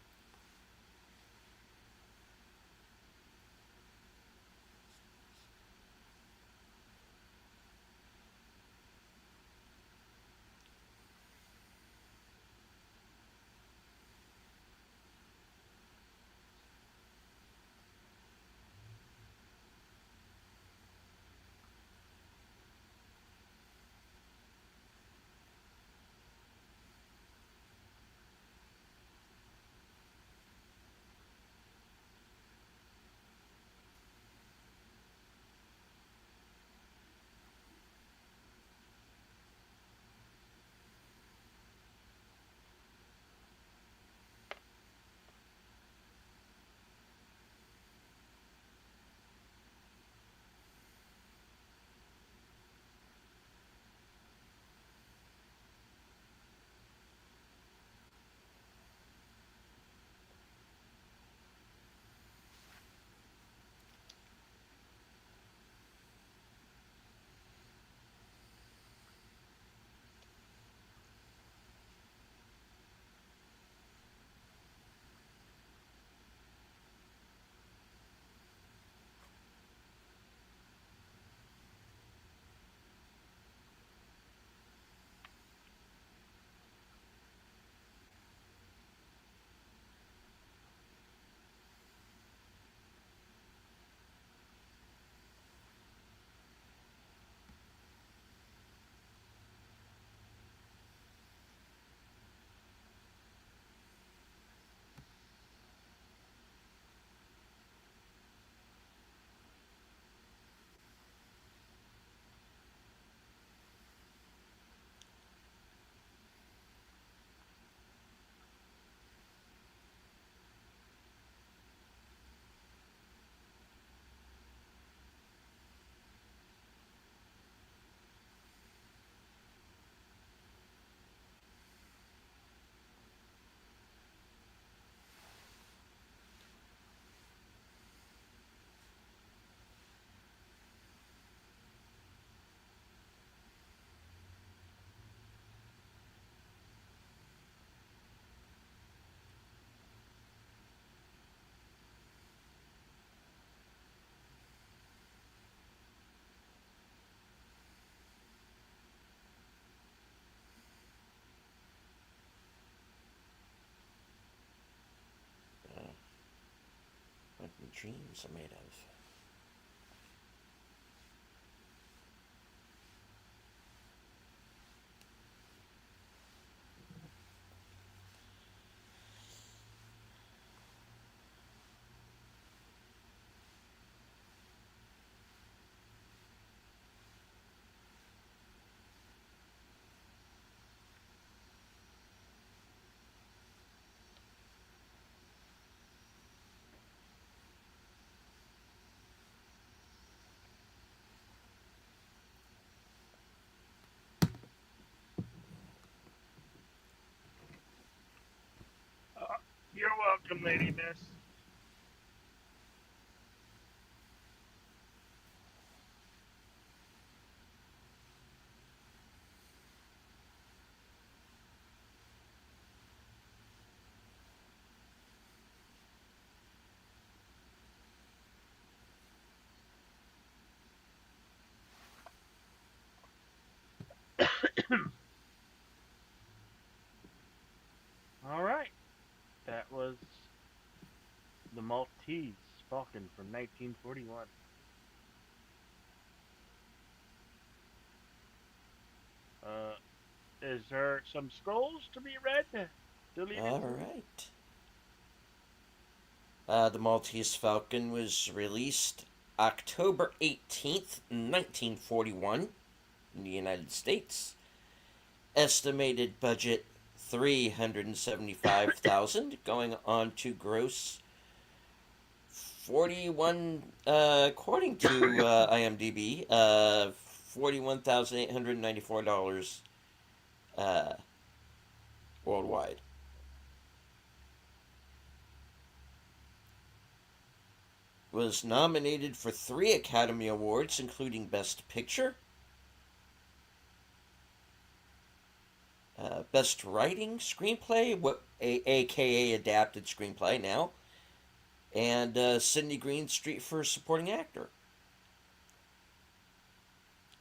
[SPEAKER 2] What dreams are made of.
[SPEAKER 1] You're welcome, Lady Miss. All right. That was the Maltese Falcon from 1941. Uh, is there some scrolls to be read to lead
[SPEAKER 2] All
[SPEAKER 1] into it?
[SPEAKER 2] right. The Maltese Falcon was released October 18th, 1941, in the United States. Estimated budget 375,000, going on to gross 41, according to IMDb, $41,894 uh, worldwide. Was nominated for 3 Academy Awards, including Best Picture, Best Writing Screenplay, aka Adapted Screenplay now, and Sidney Greenstreet for Supporting Actor.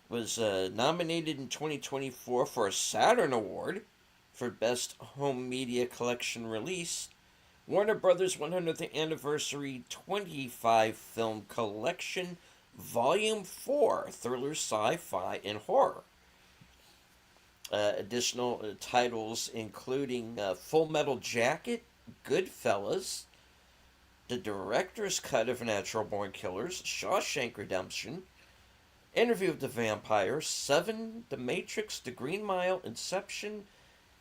[SPEAKER 2] Was nominated in 2024 for a Saturn Award for Best Home Media Collection Release. Warner Brothers 100th Anniversary 25 Film Collection, Volume 4, Thriller, Sci-Fi, and Horror. Additional titles including Full Metal Jacket, Goodfellas, the director's cut of Natural Born Killers, Shawshank Redemption, Interview with the Vampire, Seven, The Matrix, The Green Mile, Inception,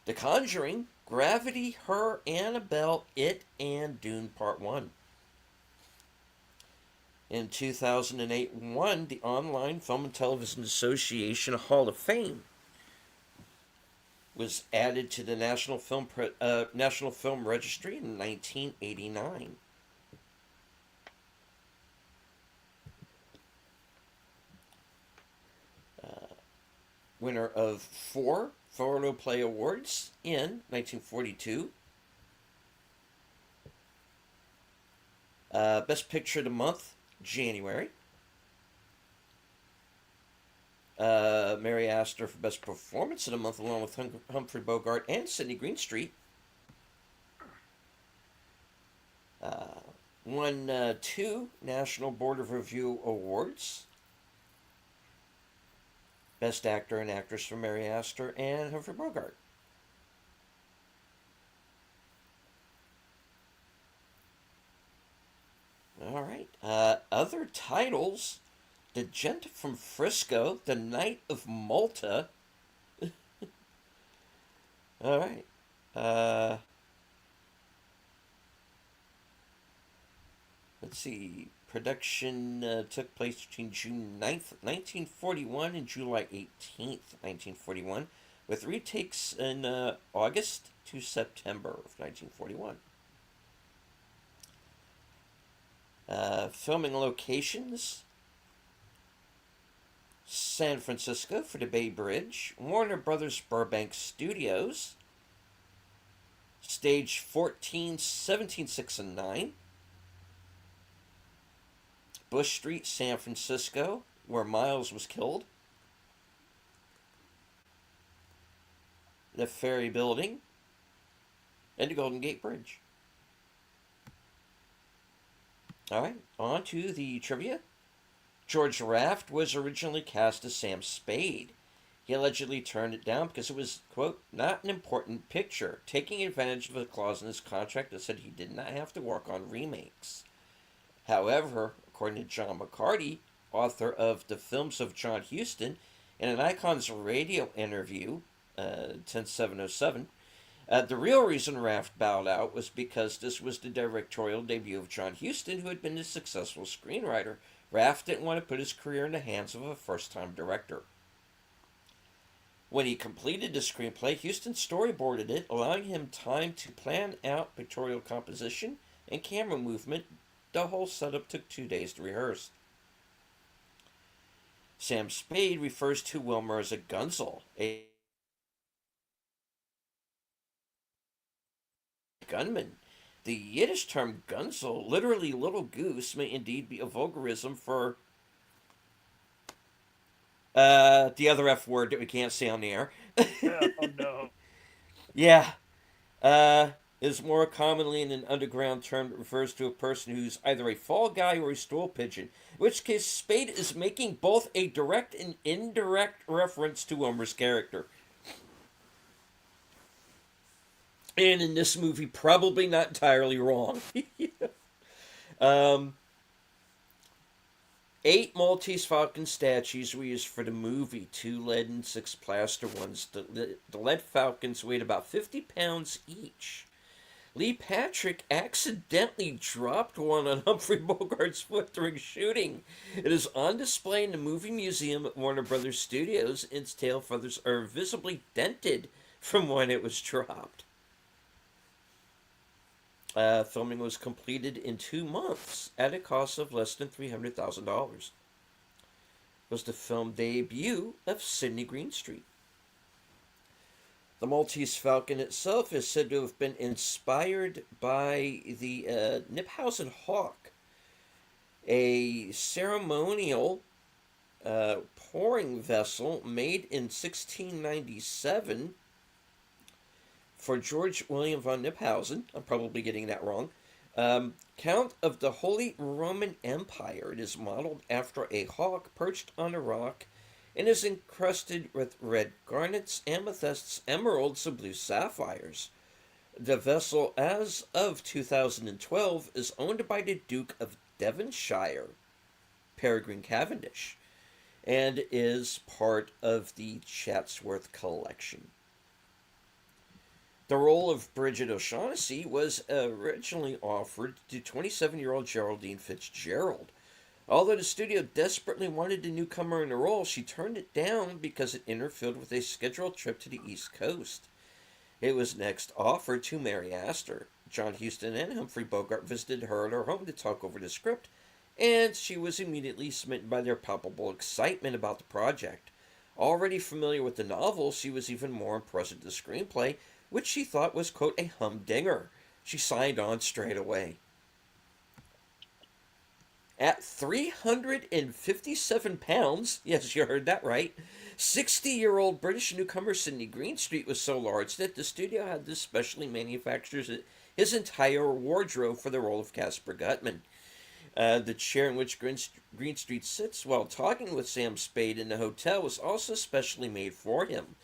[SPEAKER 2] The Conjuring, Gravity, Her, Annabelle, It, and Dune Part 1. In 2008, won the Online Film and Television Association Hall of Fame. Was added to the National Film Registry in 1989. Winner of 4 Photoplay Awards in 1942. Best Picture of the Month, January. Mary Astor for Best Performance of the Month, along with Humphrey Bogart and Sidney Greenstreet. Won 2 National Board of Review Awards. Best Actor and Actress for Mary Astor and Humphrey Bogart. All right. Other titles: The Gent from Frisco, The Knight of Malta. All right. Let's see. Production took place between June 9th, 1941 and July 18th, 1941, with retakes in August to September of 1941. Filming locations: San Francisco for the Bay Bridge, Warner Brothers Burbank Studios, Stage 14, 17, 6, and 9, Bush Street, San Francisco, where Miles was killed, the Ferry Building, and the Golden Gate Bridge. All right, on to the trivia. George Raft was originally cast as Sam Spade. He allegedly turned it down because it was, quote, not an important picture, taking advantage of a clause in his contract that said he did not have to work on remakes. However, according to John McCarty, author of The Films of John Huston, in an Icon's radio interview, 10707, the real reason Raft bowed out was because this was the directorial debut of John Huston, who had been a successful screenwriter. Raft didn't want to put his career in the hands of a first-time director. When he completed the screenplay, Huston storyboarded it, allowing him time to plan out pictorial composition and camera movement. The whole setup took 2 days to rehearse. Sam Spade refers to Wilmer as a gunzel, a gunman. The Yiddish term gunzel, literally little goose, may indeed be a vulgarism for the other F word that we can't say on the air.
[SPEAKER 1] Oh no.
[SPEAKER 2] Yeah. Is more commonly an underground term that refers to a person who's either a fall guy or a stool pigeon. In which case, Spade is making both a direct and indirect reference to Wilmer's character. And in this movie, probably not entirely wrong. 8 Maltese Falcon statues were used for the movie, 2 lead and 6 plaster ones. The lead Falcons weighed about 50 pounds each. Lee Patrick accidentally dropped one on Humphrey Bogart's foot during shooting. It is on display in the movie museum at Warner Brothers Studios. Its tail feathers are visibly dented from when it was dropped. Filming was completed in 2 months at a cost of less than $300,000. It was the film debut of Sidney Greenstreet. The Maltese Falcon itself is said to have been inspired by the Nipphausen Hawk, a ceremonial pouring vessel made in 1697 for George William von Nipphausen. I'm probably getting that wrong. Count of the Holy Roman Empire. It is modeled after a hawk perched on a rock and is encrusted with red garnets, amethysts, emeralds, and blue sapphires. The vessel, as of 2012, is owned by the Duke of Devonshire, Peregrine Cavendish, and is part of the Chatsworth collection. The role of Bridget O'Shaughnessy was originally offered to 27-year-old Geraldine Fitzgerald. Although the studio desperately wanted a newcomer in the role, she turned it down because it interfered with a scheduled trip to the East Coast. It was next offered to Mary Astor. John Huston and Humphrey Bogart visited her at her home to talk over the script, and she was immediately smitten by their palpable excitement about the project. Already familiar with the novel, she was even more impressed with the screenplay, which she thought was, quote, a humdinger. She signed on straight away. At 357 pounds, yes, you heard that right, 60-year-old British newcomer Sidney Greenstreet was so large that the studio had to specially manufacture his entire wardrobe for the role of Caspar Gutman. The chair in which Greenstreet sits while talking with Sam Spade in the hotel was also specially made for him.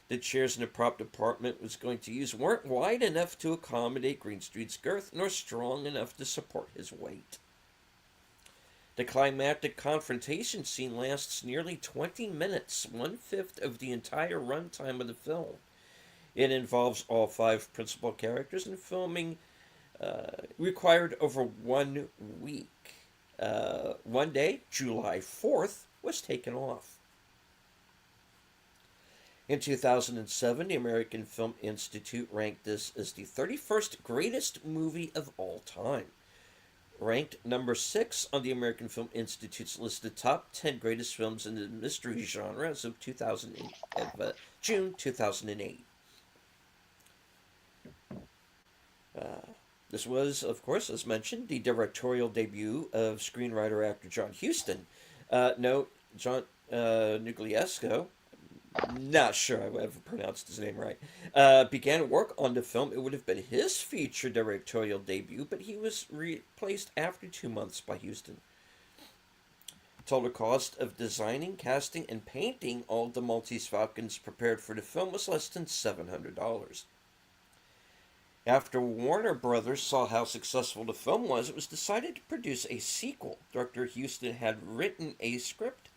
[SPEAKER 2] The chairs in the prop department was going to use weren't wide enough to accommodate Greenstreet's girth, nor strong enough to support his weight. The climactic confrontation scene lasts nearly 20 minutes, 1/5 of the entire runtime of the film. It involves all 5 principal characters, and filming required over 1 week. One day, July 4th, was taken off. In 2007, the American Film Institute ranked this as the 31st greatest movie of all time. Ranked number 6 on the American Film Institute's list of top 10 greatest films in the mystery genre as of June 2008. This was, of course, as mentioned, the directorial debut of screenwriter-actor John Huston. Note, John Nugliesco, not sure I ever pronounced his name right, began work on the film. It would have been his feature directorial debut, but he was replaced after 2 months by Huston. Total cost of designing, casting, and painting all of the Maltese Falcons prepared for the film was less than $700. After Warner Brothers saw how successful the film was, it was decided to produce a sequel. Director Huston had written a script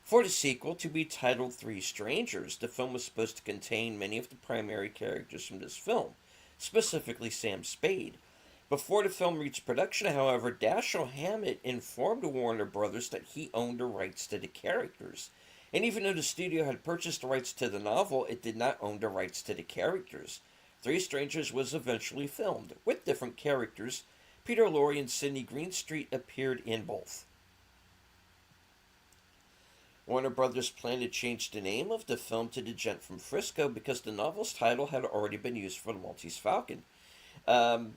[SPEAKER 2] for the sequel to be titled Three Strangers. The film was supposed to contain many of the primary characters from this film, specifically Sam Spade. Before the film reached production, however, Dashiell Hammett informed Warner Brothers that he owned the rights to the characters. And even though the studio had purchased the rights to the novel, it did not own the rights to the characters. Three Strangers was eventually filmed, with different characters. Peter Lorre and Sidney Greenstreet appeared in both. Warner Brothers planned to change the name of the film to The Gent from Frisco because the novel's title had already been used for the Maltese Falcon. The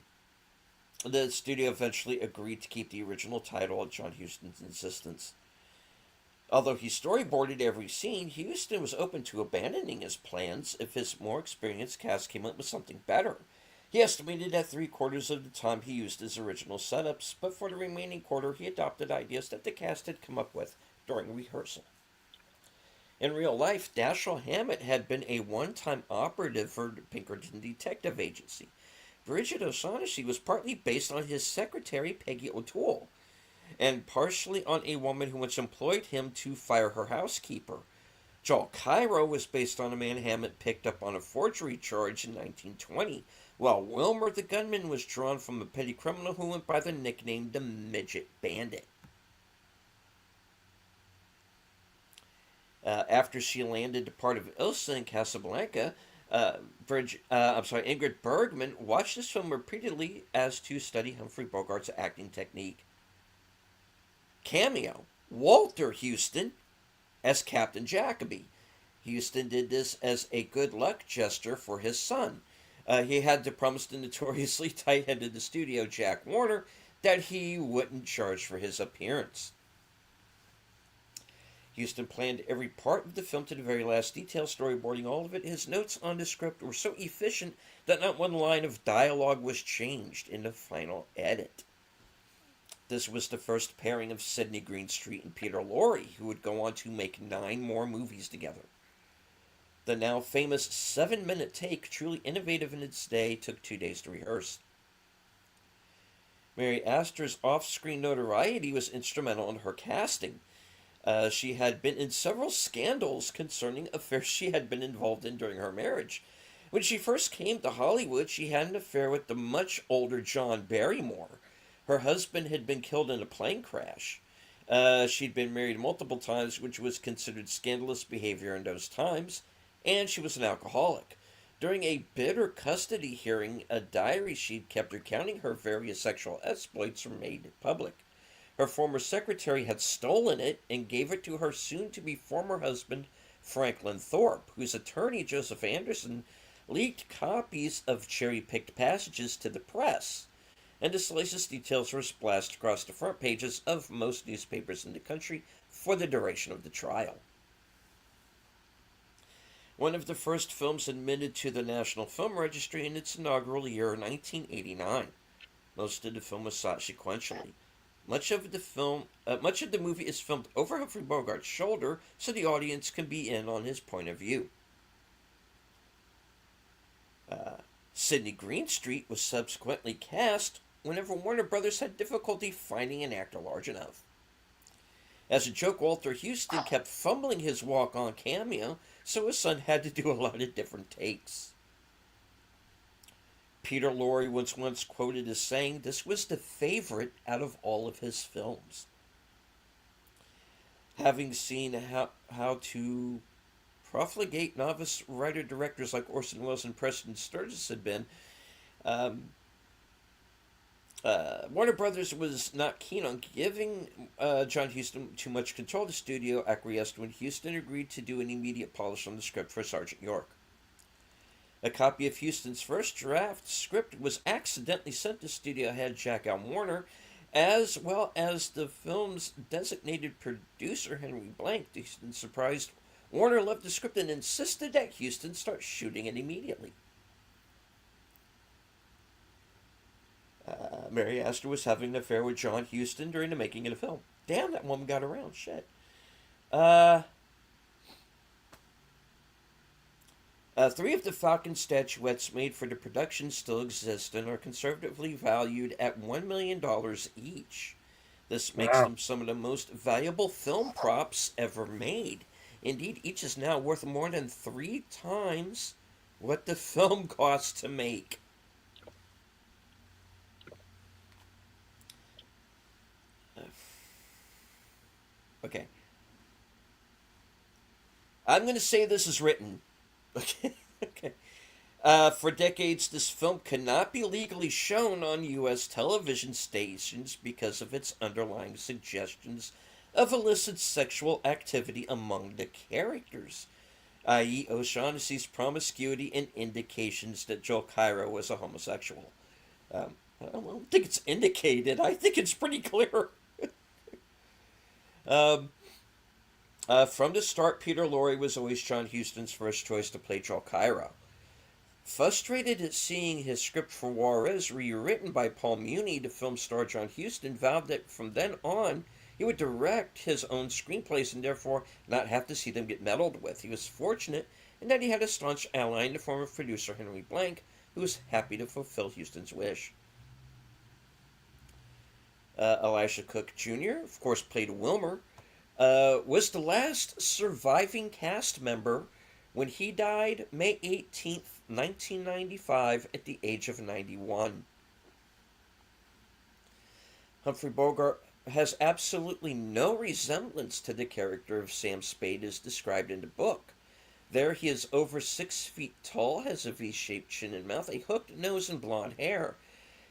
[SPEAKER 2] studio eventually agreed to keep the original title at John Huston's insistence. Although he storyboarded every scene, Huston was open to abandoning his plans if his more experienced cast came up with something better. He estimated that 3/4 of the time he used his original setups, but for the remaining quarter he adopted ideas that the cast had come up with during rehearsal. In real life, Dashiell Hammett had been a one-time operative for the Pinkerton Detective Agency. Bridget O'Shaughnessy was partly based on his secretary, Peggy O'Toole, and partially on a woman who once employed him to fire her housekeeper. Joel Cairo was based on a man Hammett picked up on a forgery charge in 1920, while Wilmer the gunman was drawn from a petty criminal who went by the nickname the Midget Bandit. After she landed the part of Ilsa in Casablanca, Ingrid Bergman watched this film repeatedly as to study Humphrey Bogart's acting technique. Cameo: Walter Huston as Captain Jacoby. Houston did this as a good luck gesture for his son. He had to promise the notoriously tight headed studio Jack Warner that he wouldn't charge for his appearance. Houston planned every part of the film to the very last detail, storyboarding all of it. His notes on the script were so efficient that not one line of dialogue was changed in the final edit. This was the first pairing of Sidney Greenstreet and Peter Lorre, who would go on to make 9 more movies together. The now famous 7-minute take, truly innovative in its day, took 2 days to rehearse. Mary Astor's off-screen notoriety was instrumental in her casting. She had been in several scandals concerning affairs she had been involved in during her marriage. When she first came to Hollywood, she had an affair with the much older John Barrymore. Her husband had been killed in a plane crash. She'd been married multiple times, which was considered scandalous behavior in those times, and she was an alcoholic. During a bitter custody hearing, a diary she'd kept recounting her various sexual exploits were made public. Her former secretary had stolen it and gave it to her soon-to-be former husband, Franklin Thorpe, whose attorney, Joseph Anderson, leaked copies of cherry-picked passages to the press, and the salacious details were splashed across the front pages of most newspapers in the country for the duration of the trial. One of the first films admitted to the National Film Registry in its inaugural year, 1989. Most of the film was shot sequentially. Much of the movie is filmed over Humphrey Bogart's shoulder, so the audience can be in on his point of view. Sidney Greenstreet was subsequently cast whenever Warner Brothers had difficulty finding an actor large enough. As a joke, Walter Houston kept fumbling his walk-on cameo, so his son had to do a lot of different takes. Peter Lorre was once quoted as saying this was the favorite out of all of his films. Having seen how to profligate novice writer-directors like Orson Welles and Preston Sturges had been, Warner Brothers was not keen on giving John Huston too much control. The studio acquiesced when Huston agreed to do an immediate polish on the script for Sergeant York. A copy of Huston's first draft script was accidentally sent to studio head Jack L. Warner, as well as the film's designated producer Henry Blank. Huston surprised Warner loved the script and insisted that Huston start shooting it immediately. Mary Astor was having an affair with John Huston during the making of the film. Damn, that woman got around. Shit. 3 of the Falcon statuettes made for the production still exist and are conservatively valued at $1 million each. This makes them some of the most valuable film props ever made. Indeed, each is now worth more than 3 times what the film cost to make. Okay. I'm going to say this is written. Okay. Okay. For decades, this film could not be legally shown on U.S. television stations because of its underlying suggestions of illicit sexual activity among the characters, i.e., O'Shaughnessy's promiscuity and indications that Joel Cairo was a homosexual. I don't think it's indicated. I think it's pretty clear. From the start, Peter Lorre was always John Huston's first choice to play Joel Cairo. Frustrated at seeing his script for Juarez rewritten by Paul Muni, the film star John Huston vowed that from then on he would direct his own screenplays and therefore not have to see them get meddled with. He was fortunate in that he had a staunch ally in the former producer Henry Blank, who was happy to fulfill Huston's wish. Elisha Cook Jr., of course, played Wilmer, was the last surviving cast member when he died May 18th, 1995, at the age of 91. Humphrey Bogart has absolutely no resemblance to the character of Sam Spade as described in the book. There he is over 6 feet tall, has a V-shaped chin and mouth, a hooked nose, and blonde hair.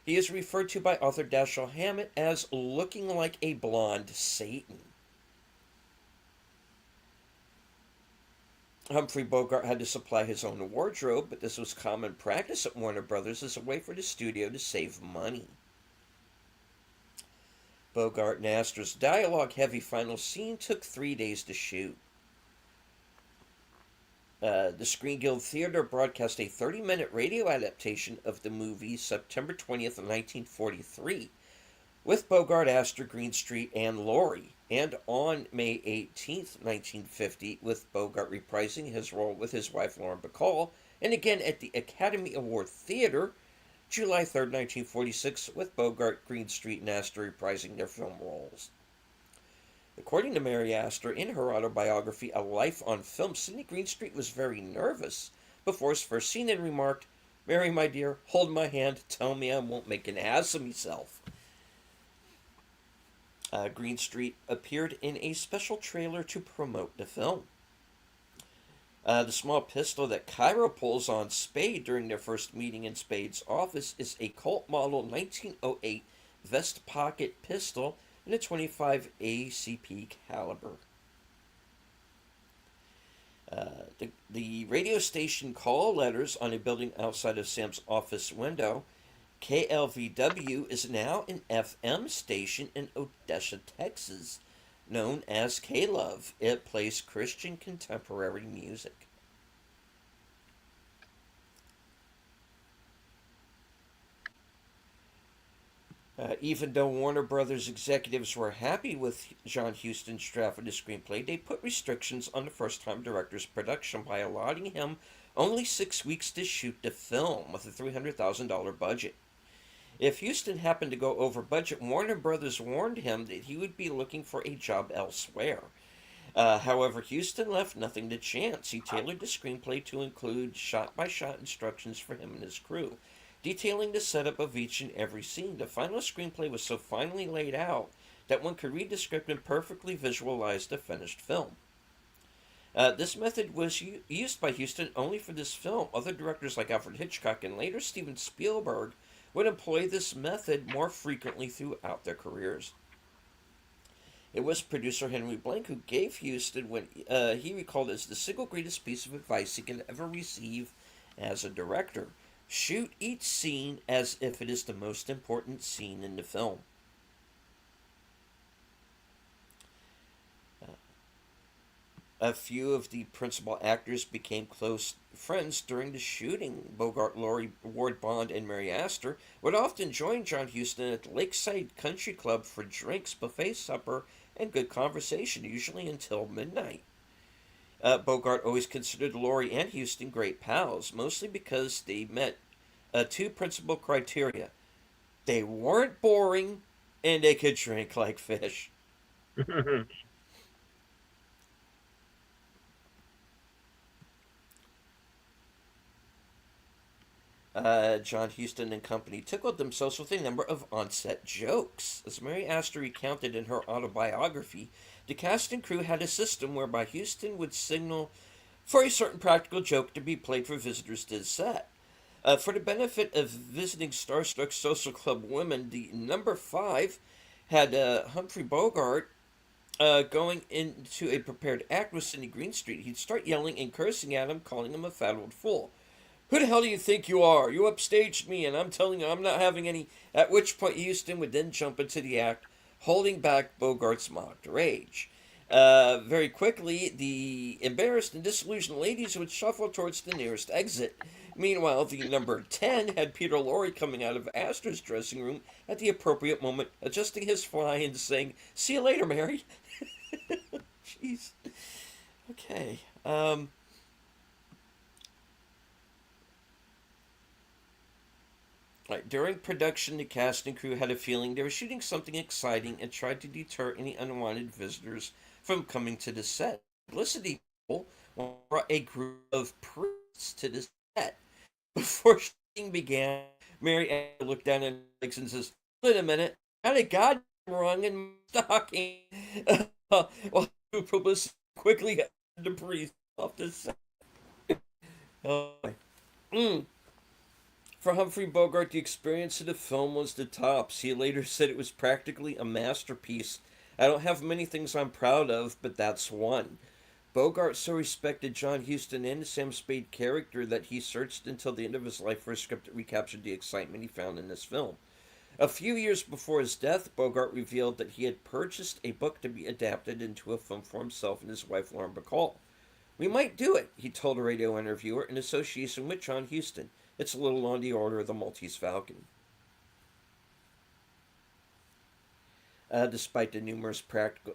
[SPEAKER 2] He is referred to by author Dashiell Hammett as looking like a blonde Satan. Humphrey Bogart had to supply his own wardrobe, but this was common practice at Warner Brothers as a way for the studio to save money. Bogart and Astor's dialogue heavy final scene took 3 days to shoot. The Screen Guild Theater broadcast a 30-minute radio adaptation of the movie September 20th, 1943, with Bogart, Astor, Greenstreet, and Laurie, and on May 18th, 1950, with Bogart reprising his role with his wife Lauren Bacall, and again at the Academy Award Theater, July 3rd, 1946, with Bogart, Greenstreet, and Astor reprising their film roles. According to Mary Astor, in her autobiography, A Life on Film, Sidney Greenstreet was very nervous before his first scene and remarked, "Mary, my dear, hold my hand, tell me I won't make an ass of myself." Greenstreet appeared in a special trailer to promote the film. The small pistol that Cairo pulls on Spade during their first meeting in Spade's office is a Colt Model 1908 vest pocket pistol in a 25 ACP caliber. The radio station call letters on a building outside of Sam's office window. KLVW is now an FM station in Odessa, Texas, known as K-Love. It plays Christian contemporary music. Even though Warner Brothers executives were happy with John Huston's draft of the screenplay, they put restrictions on the first-time director's production by allotting him only 6 weeks to shoot the film with a $300,000 budget. If Huston happened to go over budget, Warner Brothers warned him that he would be looking for a job elsewhere. However, Huston left nothing to chance. He tailored the screenplay to include shot-by-shot instructions for him and his crew, detailing the setup of each and every scene. The final screenplay was so finely laid out that one could read the script and perfectly visualize the finished film. This method was used by Huston only for this film. Other directors like Alfred Hitchcock and later Steven Spielberg would employ this method more frequently throughout their careers. It was producer Henry Blank who gave Huston what he recalled as the single greatest piece of advice he could ever receive as a director. Shoot each scene as if it is the most important scene in the film. A few of the principal actors became close friends during the shooting. Bogart, Laurie, Ward Bond, and Mary Astor would often join John Huston at the Lakeside Country Club for drinks, buffet supper, and good conversation, usually until midnight. Bogart always considered Laurie and Huston great pals, mostly because they met two principal criteria. They weren't boring, and they could drink like fish. John Huston and company tickled themselves with a number of on-set jokes. As Mary Astor recounted in her autobiography, the cast and crew had a system whereby Huston would signal for a certain practical joke to be played for visitors to the set. For the benefit of visiting starstruck social club women, the number five had Humphrey Bogart going into a prepared act with Sidney Greenstreet. He'd start yelling and cursing at him, calling him a fat old fool. "Who the hell do you think you are? You upstaged me, and I'm telling you I'm not having any." At which point Huston would then jump into the act, holding back Bogart's mocked rage. Very quickly, the embarrassed and disillusioned ladies would shuffle towards the nearest exit. Meanwhile, the number 10 had Peter Lorre coming out of Astor's dressing room at the appropriate moment, adjusting his fly and saying, "See you later, Mary." Jeez. Okay. Right. During production, the cast and crew had a feeling they were shooting something exciting and tried to deter any unwanted visitors from coming to the set. Publicity people brought a group of priests to the set. Before shooting began, Mary Ann looked down at her legs and says, "Wait a minute, I had a goddamn wrong in my stocking." While the publicity quickly got the priest off the set. Oh, For Humphrey Bogart, the experience of the film was the tops. He later said it was practically a masterpiece. "I don't have many things I'm proud of, but that's one." Bogart so respected John Huston and the Sam Spade character that he searched until the end of his life for a script that recaptured the excitement he found in this film. A few years before his death, Bogart revealed that he had purchased a book to be adapted into a film for himself and his wife, Lauren Bacall. We might do it, he told a radio interviewer, in association with John Huston. It's a little on the order of the Maltese Falcon. Despite the numerous practical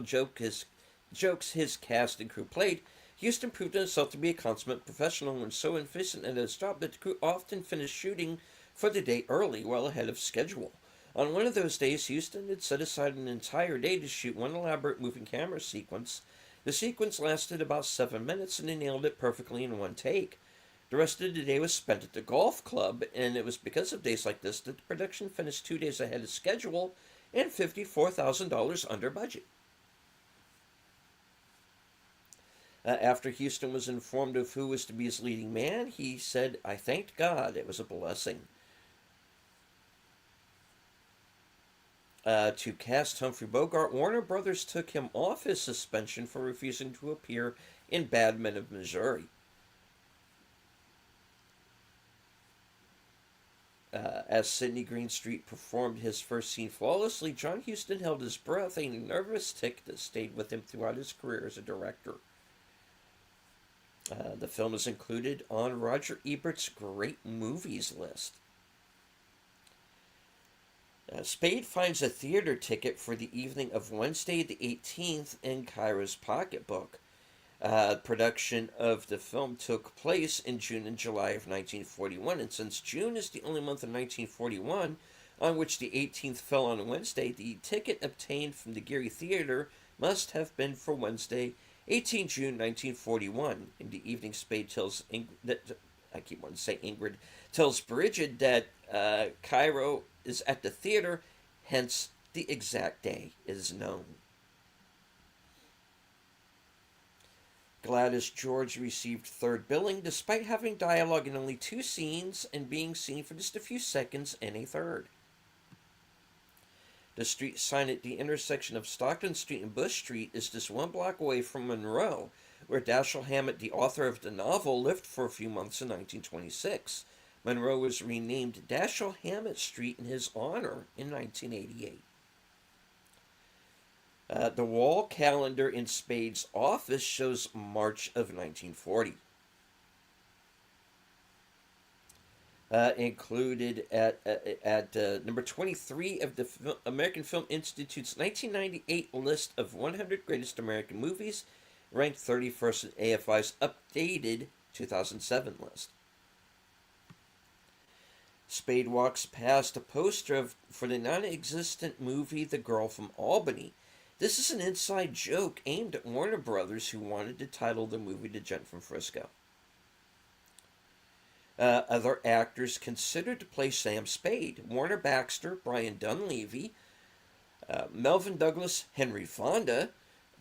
[SPEAKER 2] jokes his cast and crew played, Huston proved himself to be a consummate professional and so efficient at his job that the crew often finished shooting for the day early, well ahead of schedule. On one of those days, Huston had set aside an entire day to shoot one elaborate moving camera sequence. The sequence lasted about 7 minutes, and he nailed it perfectly in one take. The rest of the day was spent at the golf club, and it was because of days like this that the production finished 2 days ahead of schedule and $54,000 under budget. After Huston was informed of who was to be his leading man, he said, "I thanked God. It was a blessing." To cast Humphrey Bogart, Warner Brothers took him off his suspension for refusing to appear in Bad Men of Missouri. As Sidney Greenstreet performed his first scene flawlessly, John Huston held his breath, a nervous tic that stayed with him throughout his career as a director. The film is included on Roger Ebert's Great Movies list. Spade finds a theater ticket for the evening of Wednesday the 18th in Kyra's pocketbook. Production of the film took place in June and July of 1941, and since June is the only month in 1941 on which the 18th fell on Wednesday, the ticket obtained from the Geary Theater must have been for Wednesday, 18 June 1941. In the evening, Spade tells Ingrid tells Bridget that Cairo is at the theater, hence the exact day is known. Gladys George received third billing despite having dialogue in only 2 scenes and being seen for just a few seconds in a third. The street sign at the intersection of Stockton Street and Bush Street is just 1 block away from Monroe, where Dashiell Hammett, the author of the novel, lived for a few months in 1926. Monroe was renamed Dashiell Hammett Street in his honor in 1988. The wall calendar in Spade's office shows March of 1940. Included at number 23 of the American Film Institute's 1998 list of 100 greatest American movies, ranked 31st in AFI's updated 2007 list. Spade walks past a poster for the non-existent movie The Girl from Albany. This is an inside joke aimed at Warner Brothers, who wanted to title the movie The Gent from Frisco. Other actors considered to play Sam Spade: Warner Baxter, Brian Dunleavy, Melvin Douglas, Henry Fonda,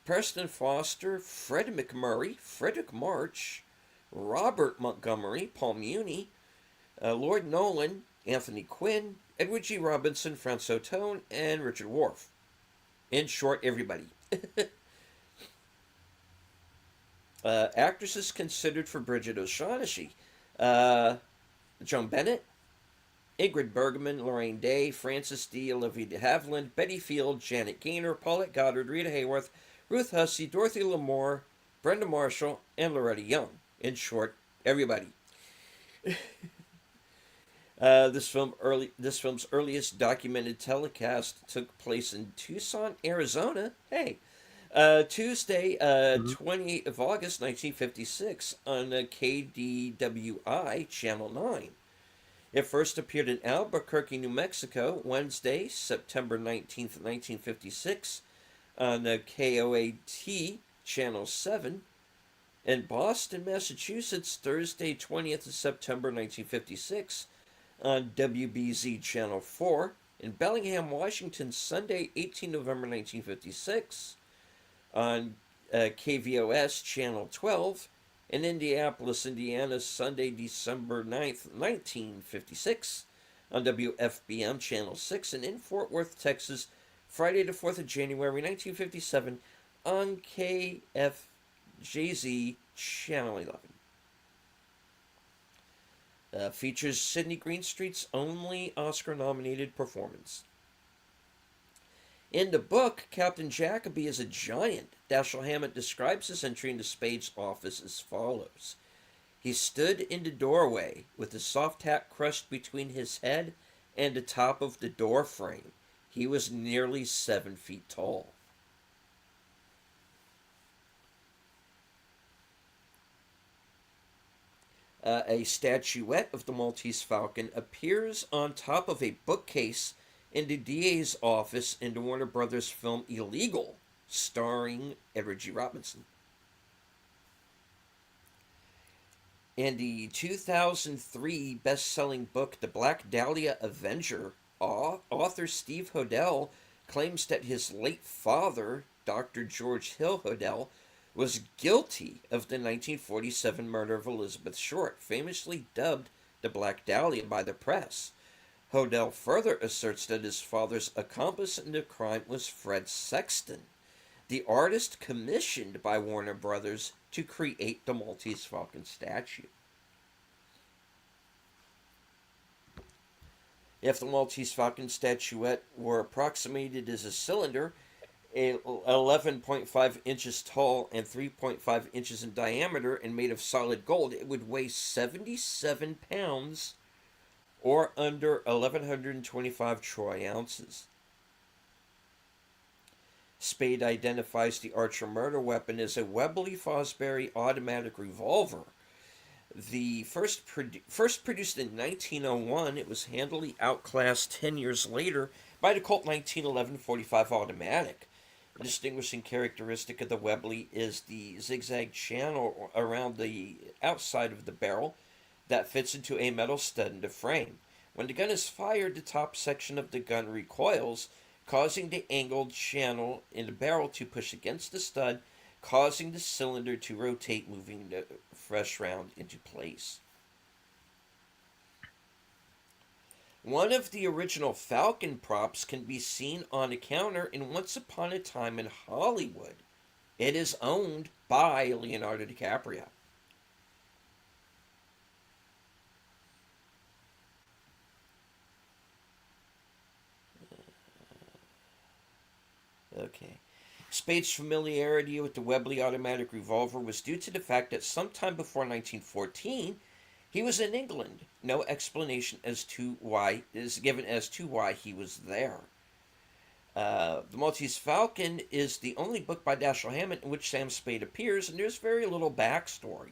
[SPEAKER 2] Preston Foster, Fred McMurray, Frederick March, Robert Montgomery, Paul Muni, Lord Nolan, Anthony Quinn, Edward G. Robinson, François Tone, and Richard Wharf. In short, everybody. Actresses considered for Bridget O'Shaughnessy: Joan Bennett, Ingrid Bergman, Lorraine Day, Frances D., Olivia de Havilland, Betty Field, Janet Gaynor, Paulette Goddard, Rita Hayworth, Ruth Hussey, Dorothy Lamour, Brenda Marshall, and Loretta Young. In short, everybody. This film's earliest documented telecast took place in Tucson, Arizona. Hey, Tuesday, 28th of August, 1956, on KDWI Channel 9. It first appeared in Albuquerque, New Mexico, Wednesday, September 19th, 1956, on KOAT Channel 7. In Boston, Massachusetts, Thursday, 20th of September, 1956, on WBZ Channel 4. In Bellingham, Washington, Sunday, 18 November 1956, on KVOS Channel 12. In Indianapolis, Indiana, Sunday, December 9th, 1956, on WFBM Channel 6. And in Fort Worth, Texas, Friday the 4th of January 1957, on KFJZ Channel 11. Features Sidney Greenstreet's only Oscar nominated performance. In the book, Captain Jacoby is a giant. Dashiell Hammett describes his entry into Spade's office as follows. He stood in the doorway with a soft hat crushed between his head and the top of the door frame. He was nearly 7 feet tall. A statuette of the Maltese Falcon appears on top of a bookcase in the DA's office in the Warner Brothers film Illegal, starring Edward G. Robinson. In the 2003 best-selling book The Black Dahlia Avenger, author Steve Hodel claims that his late father, Dr. George Hill Hodel, was guilty of the 1947 murder of Elizabeth Short, famously dubbed the Black Dahlia by the press. Hodel further asserts that his father's accomplice in the crime was Fred Sexton, the artist commissioned by Warner Brothers to create the Maltese Falcon statue. If the Maltese Falcon statuette were approximated as a cylinder, 11.5 inches tall and 3.5 inches in diameter and made of solid gold, it would weigh 77 pounds or under 1,125 troy ounces. Spade identifies the Archer murder weapon as a Webley Fosbury automatic revolver. The first produced in 1901, it was handily outclassed 10 years later by the Colt 1911 .45 automatic. A distinguishing characteristic of the Webley is the zigzag channel around the outside of the barrel that fits into a metal stud in the frame. When the gun is fired, the top section of the gun recoils, causing the angled channel in the barrel to push against the stud, causing the cylinder to rotate, moving the fresh round into place. One of the original Falcon props can be seen on a counter in Once Upon a Time in Hollywood. It is owned by Leonardo DiCaprio. Okay. Spade's familiarity with the Webley automatic revolver was due to the fact that sometime before 1914, he was in England. No explanation as to why is given as to why he was there. The Maltese Falcon is the only book by Dashiell Hammett in which Sam Spade appears, and there's very little backstory.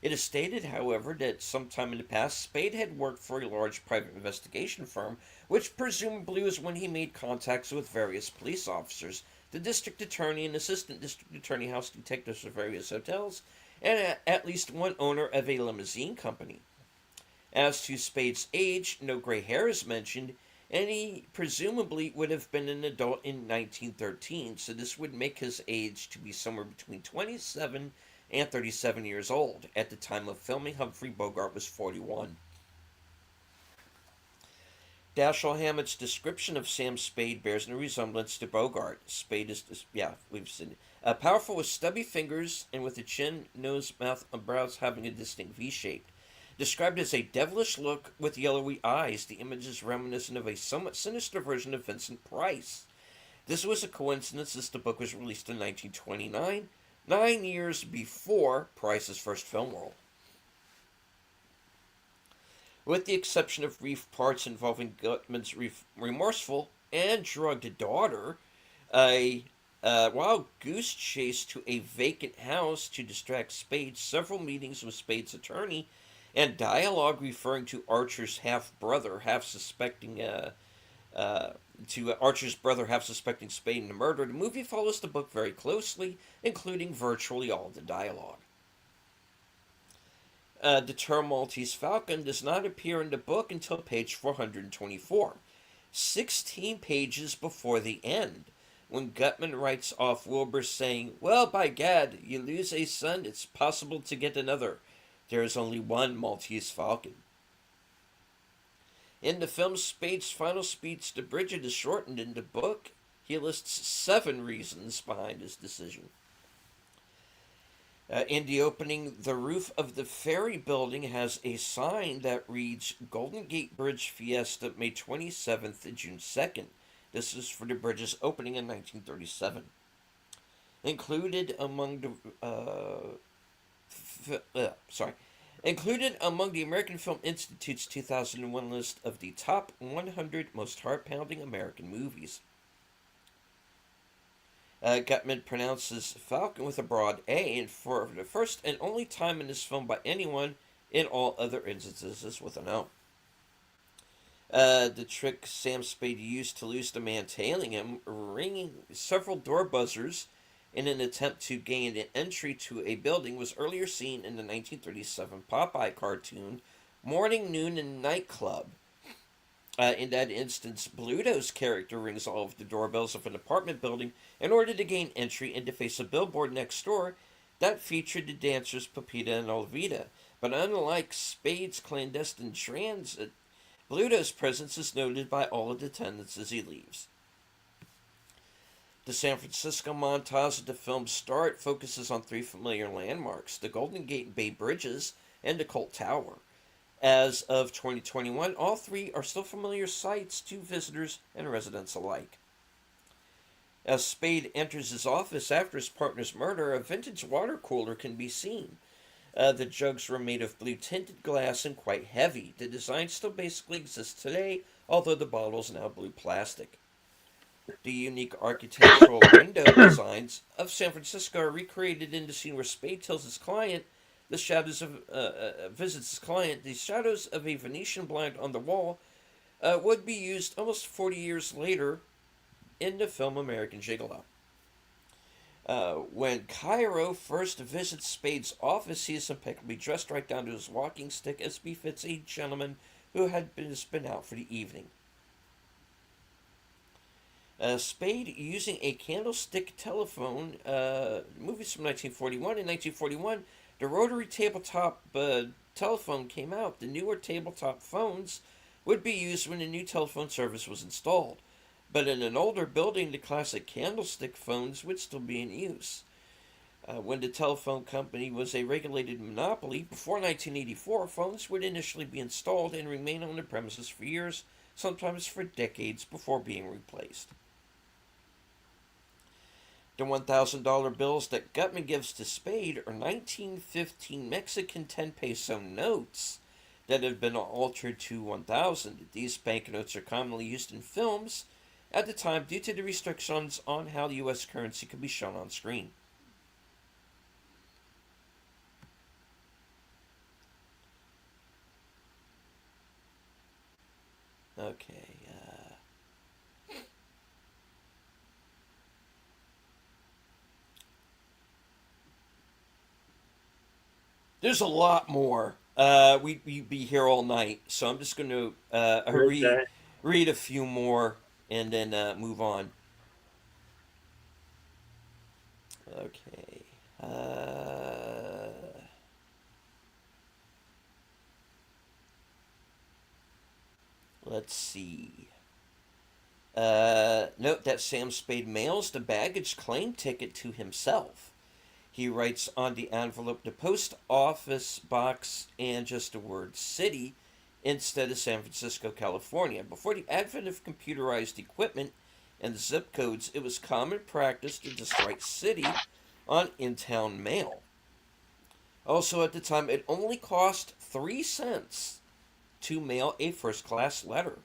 [SPEAKER 2] It is stated, however, that sometime in the past, Spade had worked for a large private investigation firm, which presumably was when he made contacts with various police officers, the district attorney and assistant district attorney house detectives of various hotels, and at least one owner of a limousine company. As to Spade's age, no gray hair is mentioned, and he presumably would have been an adult in 1913, so this would make his age to be somewhere between 27 and 37 years old. At the time of filming, Humphrey Bogart was 41. Dashiell Hammett's description of Sam Spade bears no resemblance to Bogart. Spade is, we've seen it. Powerful with stubby fingers and with a chin, nose, mouth, and brows having a distinct V-shape. Described as a devilish look with yellowy eyes, the image is reminiscent of a somewhat sinister version of Vincent Price. This was a coincidence as the book was released in 1929, 9 years before Price's first film role. With the exception of brief parts involving Gutman's remorseful and drugged daughter, a wild goose chase to a vacant house to distract Spade, several meetings with Spade's attorney, and dialogue referring to Archer's half-brother, half-suspecting Spade in the murder. The movie follows the book very closely, including virtually all the dialogue. The term Maltese Falcon does not appear in the book until page 424, 16 pages before the end, when Gutman writes off Wilbur saying, "Well, by gad, you lose a son, it's possible to get another. There is only one Maltese Falcon." In the film, Spade's final speech to Bridget is shortened in the book. He lists 7 reasons behind his decision. In the opening, the roof of the ferry building has a sign that reads Golden Gate Bridge Fiesta, May 27th to June 2nd. This is for the bridge's opening in 1937. Included among the Included among the American Film Institute's 2001 list of the top 100 most heart-pounding American movies. Gutman pronounces Falcon with a broad A, and for the first and only time in this film by anyone, in all other instances with an O. The trick Sam Spade used to lose the man tailing him, ringing several door buzzers in an attempt to gain an entry to a building, was earlier seen in the 1937 Popeye cartoon Morning, Noon, and Nightclub. In that instance, Bluto's character rings all of the doorbells of an apartment building in order to gain entry and to face a billboard next door that featured the dancers Pepita and Olvida. But unlike Spade's clandestine transit, Bluto's presence is noted by all of the tenants as he leaves. The San Francisco montage at the film's start focuses on 3 familiar landmarks: the Golden Gate Bay Bridges and the Colt Tower. As of 2021, all 3 are still familiar sights to visitors and residents alike. As Spade enters his office after his partner's murder, a vintage water cooler can be seen. The jugs were made of blue-tinted glass and quite heavy. The design still basically exists today, although the bottle is now blue plastic. The unique architectural window designs of San Francisco are recreated in the scene where Spade tells his client the shadows of visits his client. The shadows of a Venetian blind on the wall would be used almost 40 years later in the film American Gigolo. When Cairo first visits Spade's office, he is impeccably dressed right down to his walking stick, as befits a gentleman who had been out for the evening. Spade using a candlestick telephone, movies from 1941. In 1941, the rotary tabletop telephone came out. The newer tabletop phones would be used when a new telephone service was installed. But in an older building, the classic candlestick phones would still be in use. When the telephone company was a regulated monopoly, before 1984, phones would initially be installed and remain on the premises for years, sometimes for decades, before being replaced. The $1,000 bills that Gutman gives to Spade are 1915 Mexican 10 peso notes that have been altered to 1,000. These banknotes are commonly used in films at the time due to the restrictions on how the U.S. currency could be shown on screen. Okay. There's a lot more. We'd be here all night, so I'm just going to
[SPEAKER 1] Okay.
[SPEAKER 2] read a few more and then move on. Okay. Let's see. Note that Sam Spade mails the baggage claim ticket to himself. He writes on the envelope the post office box and just the word city instead of San Francisco, California. Before the advent of computerized equipment and zip codes, it was common practice to just write city on in-town mail. Also, at the time, it only cost 3 cents to mail a first-class letter.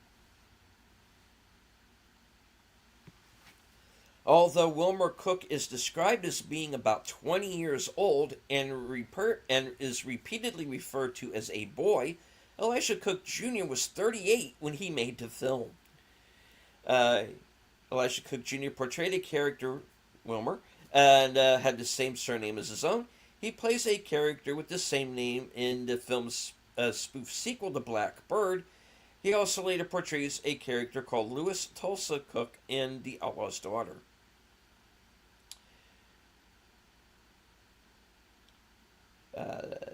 [SPEAKER 2] Although Wilmer Cook is described as being about 20 years old and is repeatedly referred to as a boy, Elisha Cook Jr. was 38 when he made the film. Elisha Cook Jr. portrayed a character, Wilmer, and had the same surname as his own. He plays a character with the same name in the film's spoof sequel to Black Bird. He also later portrays a character called Louis Tulsa Cook in The Outlaw's Daughter.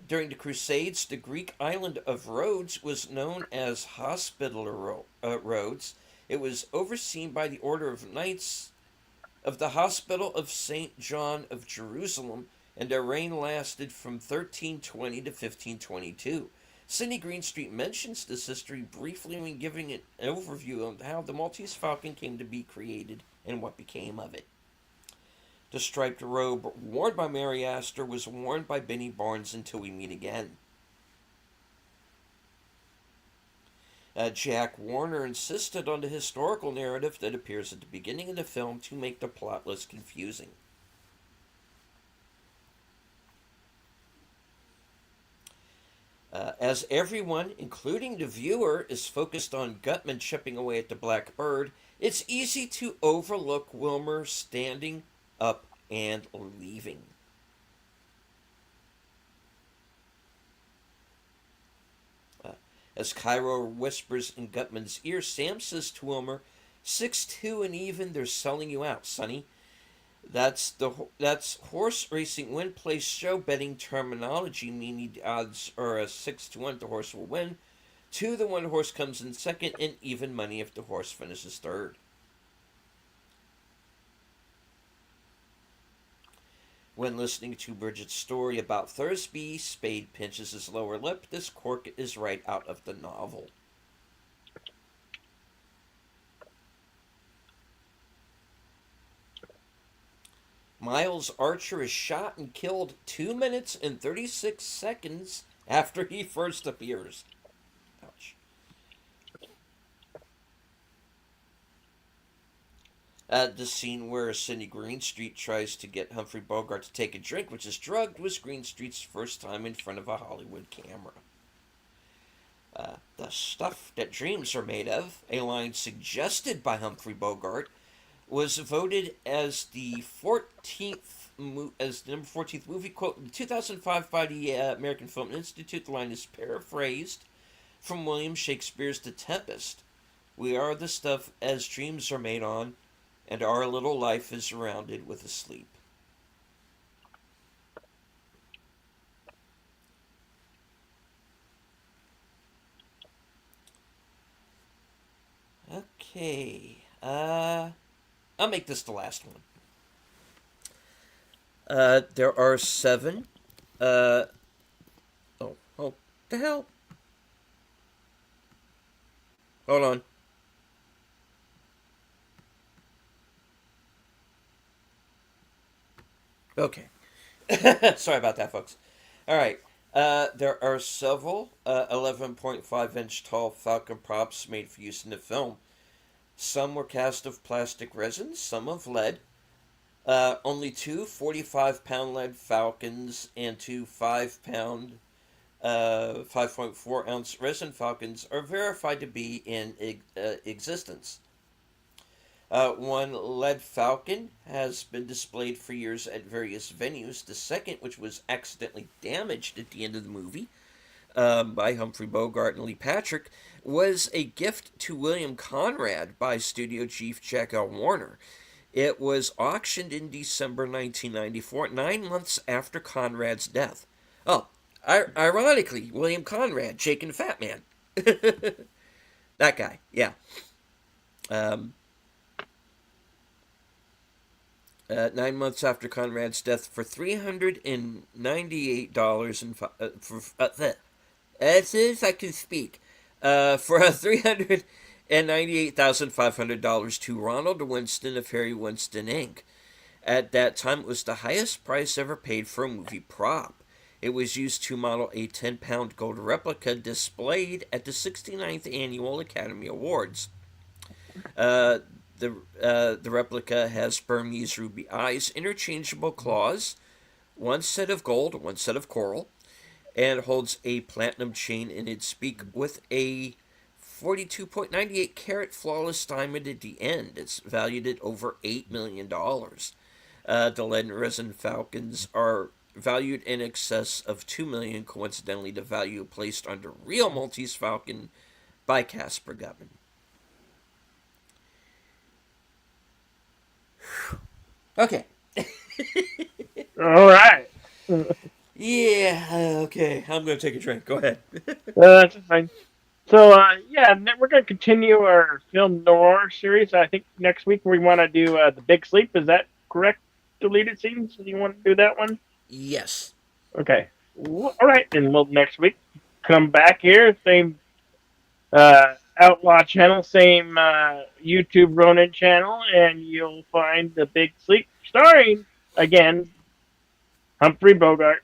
[SPEAKER 2] During the Crusades, the Greek island of Rhodes was known as Hospitaller Rhodes. It was overseen by the Order of Knights of the Hospital of St. John of Jerusalem, and their reign lasted from 1320 to 1522. Sidney Greenstreet mentions this history briefly when giving an overview of how the Maltese Falcon came to be created and what became of it. The striped robe worn by Mary Astor was worn by Benny Barnes until we meet again. Jack Warner insisted on the historical narrative that appears at the beginning of the film to make the plot less confusing. As everyone, including the viewer, is focused on Gutman chipping away at the black bird, it's easy to overlook Wilmer standing up and leaving. As Cairo whispers in Gutman's ear, Sam says to Wilmer, 6-2 and even, they're selling you out, Sonny. That's horse racing win place show betting terminology, meaning the odds are a 6-1 the horse will win, 2 the one horse comes in second, and even money if the horse finishes third. When listening to Bridget's story about Thursby, Spade pinches his lower lip. This quirk is right out of the novel. Miles Archer is shot and killed 2 minutes and 36 seconds after he first appears. Ouch. The scene where Sidney Greenstreet tries to get Humphrey Bogart to take a drink, which is drugged, was Greenstreet's first time in front of a Hollywood camera. The stuff that dreams are made of, a line suggested by Humphrey Bogart, was voted as the 14th as the number 14th movie quote in 2005 by the American Film Institute. The line is paraphrased from William Shakespeare's The Tempest. We are the stuff as dreams are made on, and our little life is surrounded with a sleep. Okay. I'll make this the last one. There are 7. Uh, oh, the hell? Hold on. Okay. Sorry about that, folks. All right. There are several 11.5-inch tall Falcon props made for use in the film. Some were cast of plastic resin, some of lead. Only 2 45-pound lead Falcons and 2 5-pound, 5.4-ounce resin Falcons are verified to be in existence. One lead Falcon has been displayed for years at various venues. The second, which was accidentally damaged at the end of the movie by Humphrey Bogart and Lee Patrick, was a gift to William Conrad by studio chief Jack L. Warner. It was auctioned in December 1994, 9 months after Conrad's death. Oh, ironically, William Conrad, Jake and Fat Man. That guy, yeah. 9 months after Conrad's death, for $398 as soon as I can speak, for $398,500 to Ronald Winston of Harry Winston Inc. At that time, it was the highest price ever paid for a movie prop. It was used to model a 10-pound gold replica displayed at the 69th Annual Academy Awards. The replica has Burmese ruby eyes, interchangeable claws, one set of gold, one set of coral, and holds a platinum chain in its beak with a 42.98 carat flawless diamond at the end. It's valued at over $8 million. The lead and resin Falcons are valued in excess of $2 million. Coincidentally, the value placed on the real Maltese Falcon by Caspar Gutman. Okay.
[SPEAKER 1] All right.
[SPEAKER 2] Yeah, okay. I'm going to take a drink. Go ahead.
[SPEAKER 1] That's fine. So yeah, we're gonna continue our film noir series. I think next week we want to do the Big Sleep. Is that correct? Deleted scenes. Do you want to do that one?
[SPEAKER 2] Yes.
[SPEAKER 1] Okay. All right, then we'll next week come back here, same Outlaw channel, same YouTube Ronin channel, and you'll find the Big Sleep, starring again Humphrey Bogart.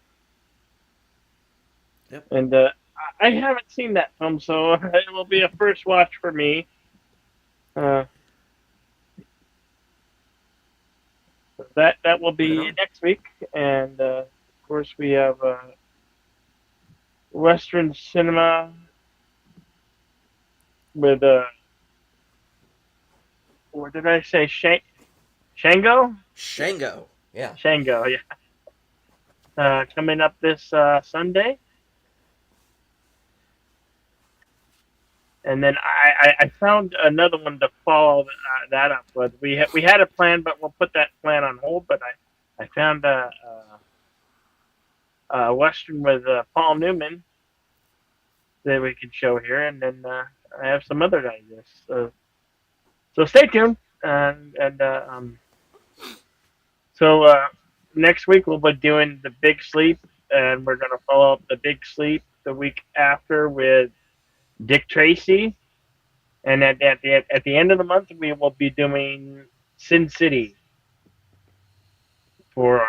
[SPEAKER 2] Yep.
[SPEAKER 1] And I haven't seen that film, so it will be a first watch for me. Uh, that will
[SPEAKER 2] Right
[SPEAKER 1] be
[SPEAKER 2] on.
[SPEAKER 1] next week, and of course we have Western cinema with what did I say? Shango?
[SPEAKER 2] Shango. Yeah.
[SPEAKER 1] Shango, yeah. Coming up this Sunday, and then I found another one to follow that up with. We had a plan, but we'll put that plan on hold. But I found a Western with Paul Newman that we could show here, and then I have some other ideas. So stay tuned, and so next week we'll be doing the Big Sleep, and we're gonna follow up the Big Sleep the week after with Dick Tracy, and at the end of the month we will be doing Sin City for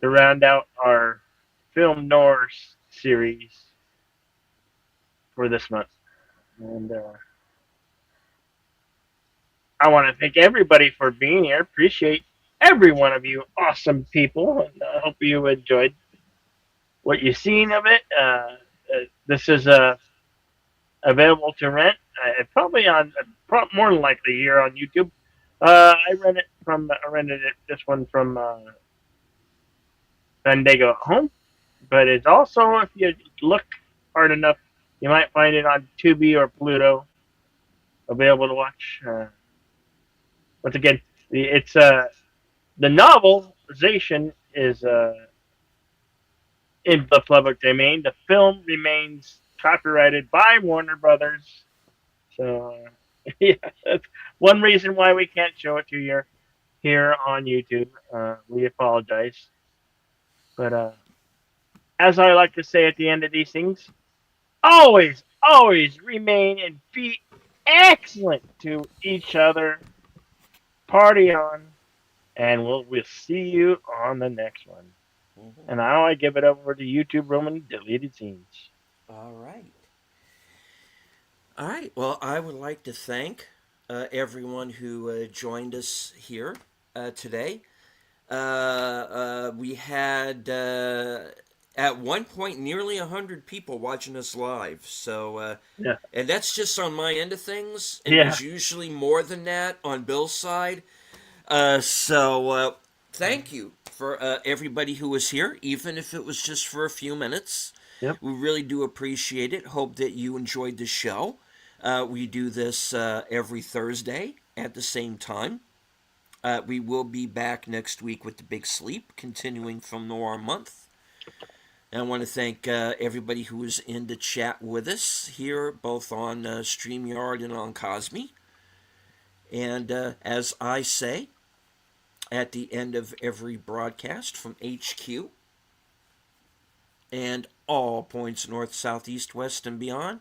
[SPEAKER 1] to round out our film noir series for this month. And I want to thank everybody for being here. Appreciate every one of you awesome people, and I hope you enjoyed what you've seen of it. This is available to rent. Probably on more than likely here on YouTube. I rented this one from Fandango at home, but it's also, if you look hard enough, you might find it on Tubi or Pluto available to watch. Once again, it's the novelization is in the public domain. The film remains copyrighted by Warner Brothers. So, yeah, that's one reason why we can't show it to you here on YouTube. We apologize. But as I like to say at the end of these things, always, always remain and be excellent to each other. Party on, and we'll see you on the next one.
[SPEAKER 2] Mm-hmm.
[SPEAKER 1] And now I give it over to YouTube Roman deleted scenes.
[SPEAKER 2] All right. All right. Well, I would like to thank everyone who joined us here today. We had at one point nearly 100 people watching us live. So,
[SPEAKER 1] Yeah,
[SPEAKER 2] and that's just on my end of things, and
[SPEAKER 1] yeah.
[SPEAKER 2] there's usually more than that on Bill's side. Thank you for everybody who was here, even if it was just for a few minutes.
[SPEAKER 1] Yep.
[SPEAKER 2] We really do appreciate it. Hope that you enjoyed the show. We do this every Thursday at the same time. We will be back next week with the Big Sleep, continuing from Noir Month. And I want to thank everybody who was in the chat with us here, both on StreamYard and on Cosme. And as I say at the end of every broadcast from HQ and all points north, south, east, west, and beyond,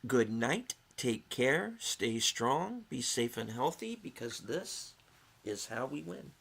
[SPEAKER 2] good night, take care, stay strong, be safe and healthy, because this is how we win.